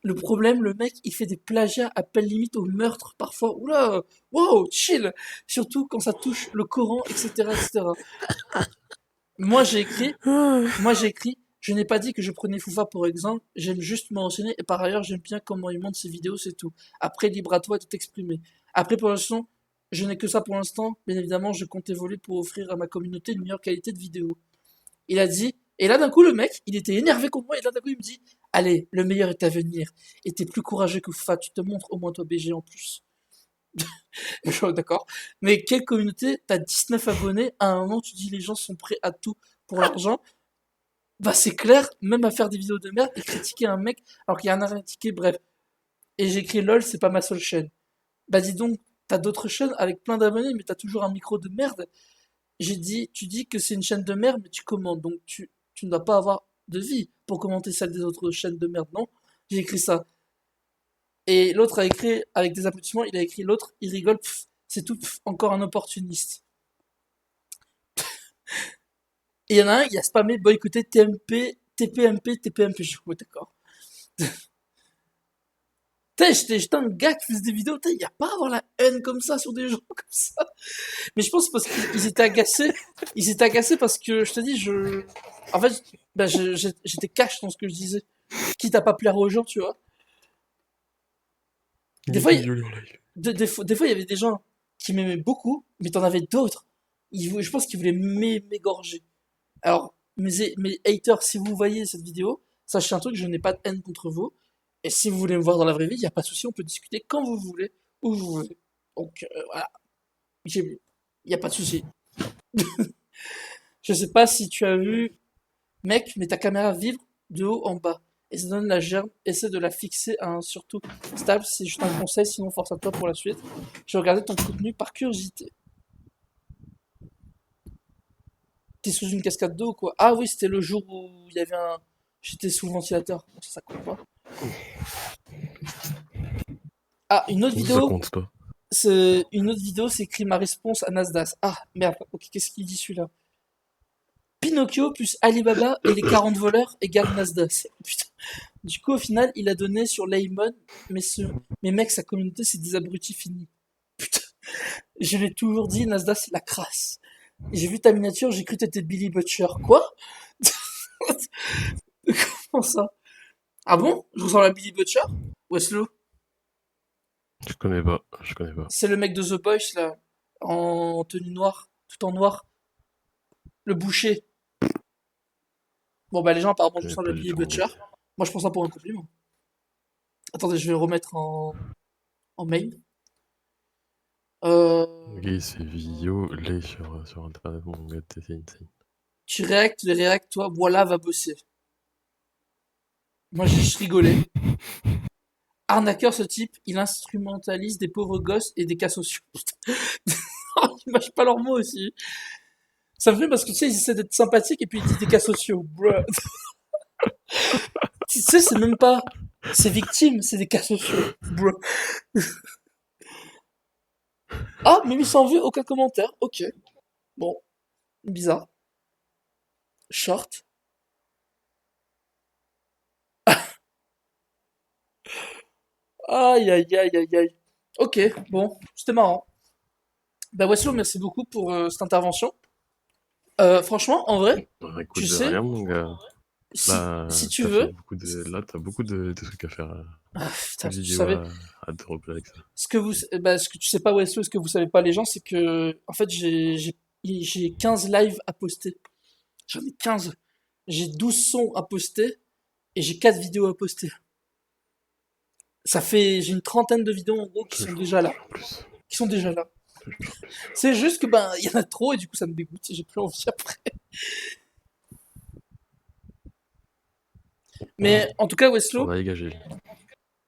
Le problème, le mec, il fait des plagiats à peine limite au meurtre parfois. Oula, wow, chill. Surtout quand ça touche le Coran, etc., etc. Moi, j'ai écrit, moi j'ai écrit, je n'ai pas dit que je prenais Foufa pour exemple, j'aime juste me renseigner et par ailleurs j'aime bien comment il monte ses vidéos, c'est tout. Après, libre à toi de t'exprimer. Après, pour l'instant, je n'ai que ça pour l'instant, bien évidemment, je compte évoluer pour offrir à ma communauté une meilleure qualité de vidéo. Il a dit, et là d'un coup le mec, il était énervé contre moi, et là d'un coup il me dit, allez, le meilleur est à venir, et t'es plus courageux que Foufa, tu te montres au moins toi BG en plus. Je suis d'accord. Mais quelle communauté? T'as 19 abonnés, à un moment tu dis les gens sont prêts à tout pour l'argent. Bah c'est clair, même à faire des vidéos de merde et critiquer un mec alors qu'il y a rien à critiquer, bref. Et j'ai écrit lol, c'est pas ma seule chaîne. Bah dis donc, t'as d'autres chaînes avec plein d'abonnés, mais t'as toujours un micro de merde. J'ai dit, tu dis que c'est une chaîne de merde, mais tu commentes, donc tu ne dois pas avoir de vie pour commenter celle des autres chaînes de merde, non? J'ai écrit ça. Et l'autre a écrit, avec des applaudissements, il a écrit l'autre, il rigole, pff, c'est tout, pff, encore un opportuniste. Et il y en a un, il a spammé boycotter TMP, TPMP, TPMP. Je suis ouais, d'accord. Putain, j'étais un gars qui faisait des vidéos, putain, il n'y a pas à avoir la haine comme ça sur des gens comme ça. Mais je pense parce qu'ils étaient agacés. Ils étaient agacés parce que, je te dis, en fait, bah, j'étais cash dans ce que je disais. Quitte à pas plaire aux gens, tu vois. Il Des a fois, été violé en live. des fois, il y avait des gens qui m'aimaient beaucoup, mais t'en avais d'autres. Je pense qu'ils voulaient m'égorger. Alors, mes haters, si vous voyez cette vidéo, sachez un truc, je n'ai pas de haine contre vous. Et si vous voulez me voir dans la vraie vie, il n'y a pas de souci, on peut discuter quand vous voulez, où vous voulez. Donc, voilà, il n'y a pas de souci. Je sais pas si tu as vu, mec, mais ta caméra vibre de haut en bas. Et ça donne la gerbe, essaie de la fixer à un surtout stable, c'est juste un conseil, sinon force à toi pour la suite. Je regardais ton contenu par curiosité. T'es sous une cascade d'eau, quoi. Ah oui, c'était le jour où il y avait un. J'étais sous le ventilateur. Bon, ça compte pas. Ah, une autre Ça vidéo. compte pas. Une autre vidéo, c'est écrit ma réponse à Nasdaq. Ah, merde. Ok, qu'est-ce qu'il dit celui-là? Pinocchio plus Alibaba et les 40 voleurs égale Nasdaq. Putain. Du coup, au final, il a donné sur Layman, mais mec, sa communauté, c'est des abrutis finis. Putain. Je l'ai toujours dit, Nasdaq, c'est la crasse. J'ai vu ta miniature, j'ai cru que t'étais Billy Butcher. Quoi? Comment ça? Ah bon? Je ressemble à Billy Butcher? Weslo? Je connais pas, je connais pas. C'est le mec de The Boys, là, en tenue noire, tout en noir. Le boucher. Bon, bah, les gens, apparemment, Je je connais ressemble à pas du Billy tout, mon Butcher. mec. Moi, je prends ça pour un compliment. Attendez, je vais le remettre en mail. Le gars, il se fait violer sur internet, mon gars, c'est insane. Tu réactes, les réactes, toi, voilà, va bosser. Moi, j'ai juste rigolé. Arnaqueur, ce type, il instrumentalise des pauvres gosses et des cas sociaux. Ils mâchent pas leurs mots aussi. Ça me fait parce que tu sais, ils essaient d'être sympathiques et puis ils disent des cas sociaux. Bruh. Tu sais, c'est même pas. C'est victime, c'est des cas sociaux. Bruh. Ah, mais 800 vues, aucun commentaire. Ok. Bon, bizarre. Short. Aïe, aïe, aïe, aïe, aïe. Ok, bon, c'était marrant. Bah, Weslo, merci beaucoup pour cette intervention. Franchement, en vrai, Bah, tu écoute, de sais, rien, mon gars. si Là, tu veux. t'as beaucoup de trucs à faire. Ah, Beaucoup putain, de tu vidéos savais. à te replacer avec ça. Ce que tu sais pas, Weslo, ce que vous savez pas les gens, c'est que, en fait, j'ai 15 lives à poster. J'en ai 15. J'ai 12 sons à poster et j'ai 4 vidéos à poster. J'ai une trentaine de vidéos, en gros, qui sont déjà là. Toujours plus. Qui sont déjà là. Toujours plus. C'est juste que, ben, il y en a trop et du coup, ça me dégoûte. J'ai plus envie après. Mais, en tout cas, On Weslo, a dégagé.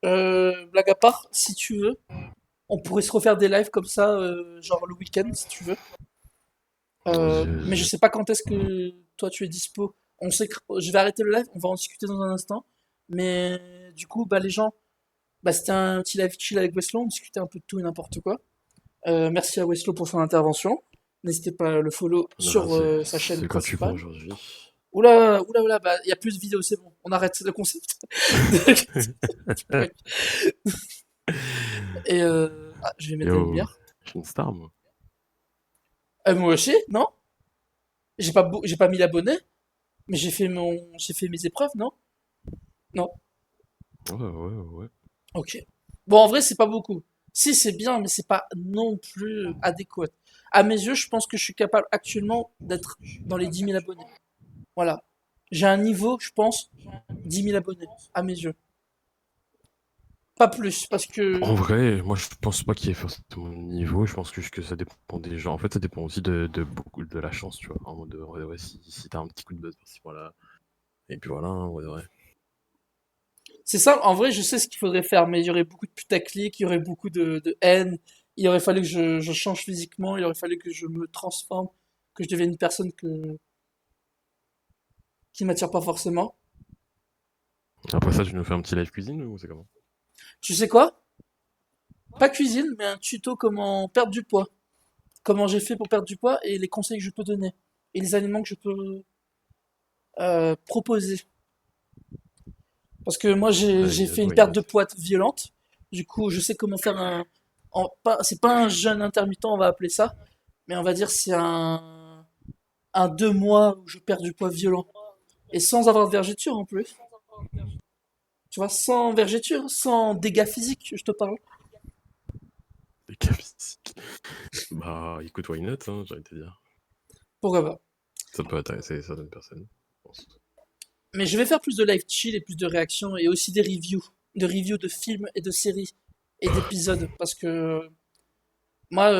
blague à part, si tu veux, on pourrait se refaire des lives comme ça, genre le week-end, si tu veux. Vas-y, Mais je vas-y. sais pas quand est-ce que toi tu es dispo. On sait que je vais arrêter le live, on va en discuter dans un instant. Mais du coup, bah les gens, bah c'était un petit live chill avec Weslo, on discutait un peu de tout et n'importe quoi. Merci à Weslo pour son intervention. N'hésitez pas à le follow Non, sur sa chaîne c'est quand tu veux principale. aujourd'hui. Oula, oula, oula, bah il y a plus de vidéos, c'est bon. On arrête le concept. Et je vais mettre la Yo, lumière. je suis une star, moi. Moi aussi, non? J'ai pas mis l'abonné, mais j'ai fait mes épreuves, non? Non. Ouais, ouais, ouais. Ok. Bon, en vrai, c'est pas beaucoup. Si, c'est bien, mais c'est pas non plus adéquat. À mes yeux, je pense que je suis capable actuellement d'être dans les 10 000 abonnés. Voilà. J'ai un niveau, je pense, 10 000 abonnés, à mes yeux. Pas plus, parce que... En vrai, moi, je pense pas qu'il y ait forcément de niveau. Je pense juste que ça dépend des gens. En fait, ça dépend aussi de beaucoup de la chance, tu vois. En mode, ouais, ouais, si t'as un petit coup de buzz par-ci, voilà. Et puis voilà, hein, ouais, ouais. C'est ça, en vrai, je sais ce qu'il faudrait faire, mais il y aurait beaucoup de putaclic, il y aurait beaucoup de haine, il aurait fallu que je change physiquement, il aurait fallu que je me transforme, que je devienne une personne qui m'attire pas forcément. Après ça, tu nous fais un petit live cuisine ou c'est comment? Tu sais quoi? Pas cuisine, mais un tuto comment perdre du poids. Comment j'ai fait pour perdre du poids et les conseils que je peux donner. Et les aliments que je peux proposer. Parce que moi, j'ai Vas-y, fait une why perte de not? poids violente. Du coup, je sais comment faire c'est pas un jeûne intermittent, on va appeler ça. Mais on va dire c'est un 2 mois où je perds du poids violent. Et sans avoir de vergeture en plus. Tu vois, sans vergeture, sans dégâts physiques, je te parle. Des cas physiques. Bah, écoute, why not, hein, j'ai envie de te dire. Pourquoi pas. Ça peut intéresser certaines personnes, je pense. Mais je vais faire plus de live chill et plus de réactions et aussi des reviews. De reviews de films et de séries et d'épisodes. Parce que moi,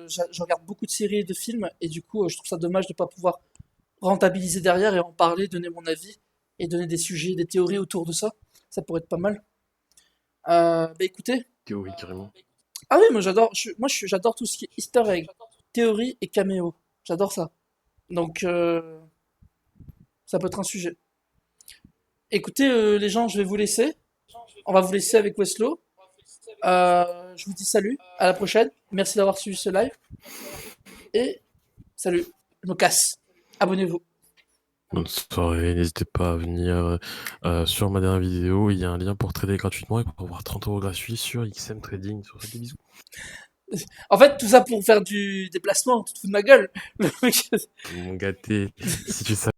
je regarde beaucoup de séries et de films et du coup, je trouve ça dommage de ne pas pouvoir rentabiliser derrière et en parler, donner mon avis et donner des sujets, des théories autour de ça. Ça pourrait être pas mal. Bah écoutez, Théorie, carrément. ah oui, moi j'adore, j'adore tout ce qui est Easter egg, théorie et caméo. J'adore ça. Donc ça peut être un sujet. Écoutez, les gens, je vais vous laisser. On va vous laisser avec Weslo. Je vous dis salut, à la prochaine. Merci d'avoir suivi ce live. Et salut, je me casse. Abonnez-vous. Bonne soirée, n'hésitez pas à venir sur ma dernière vidéo. Il y a un lien pour trader gratuitement et pour avoir 30 € gratuits sur XM Trading. Sur ça, des bisous. En fait, tout ça pour faire du déplacement, tu te fous de ma gueule. Le mec- Mon gars, si tu savais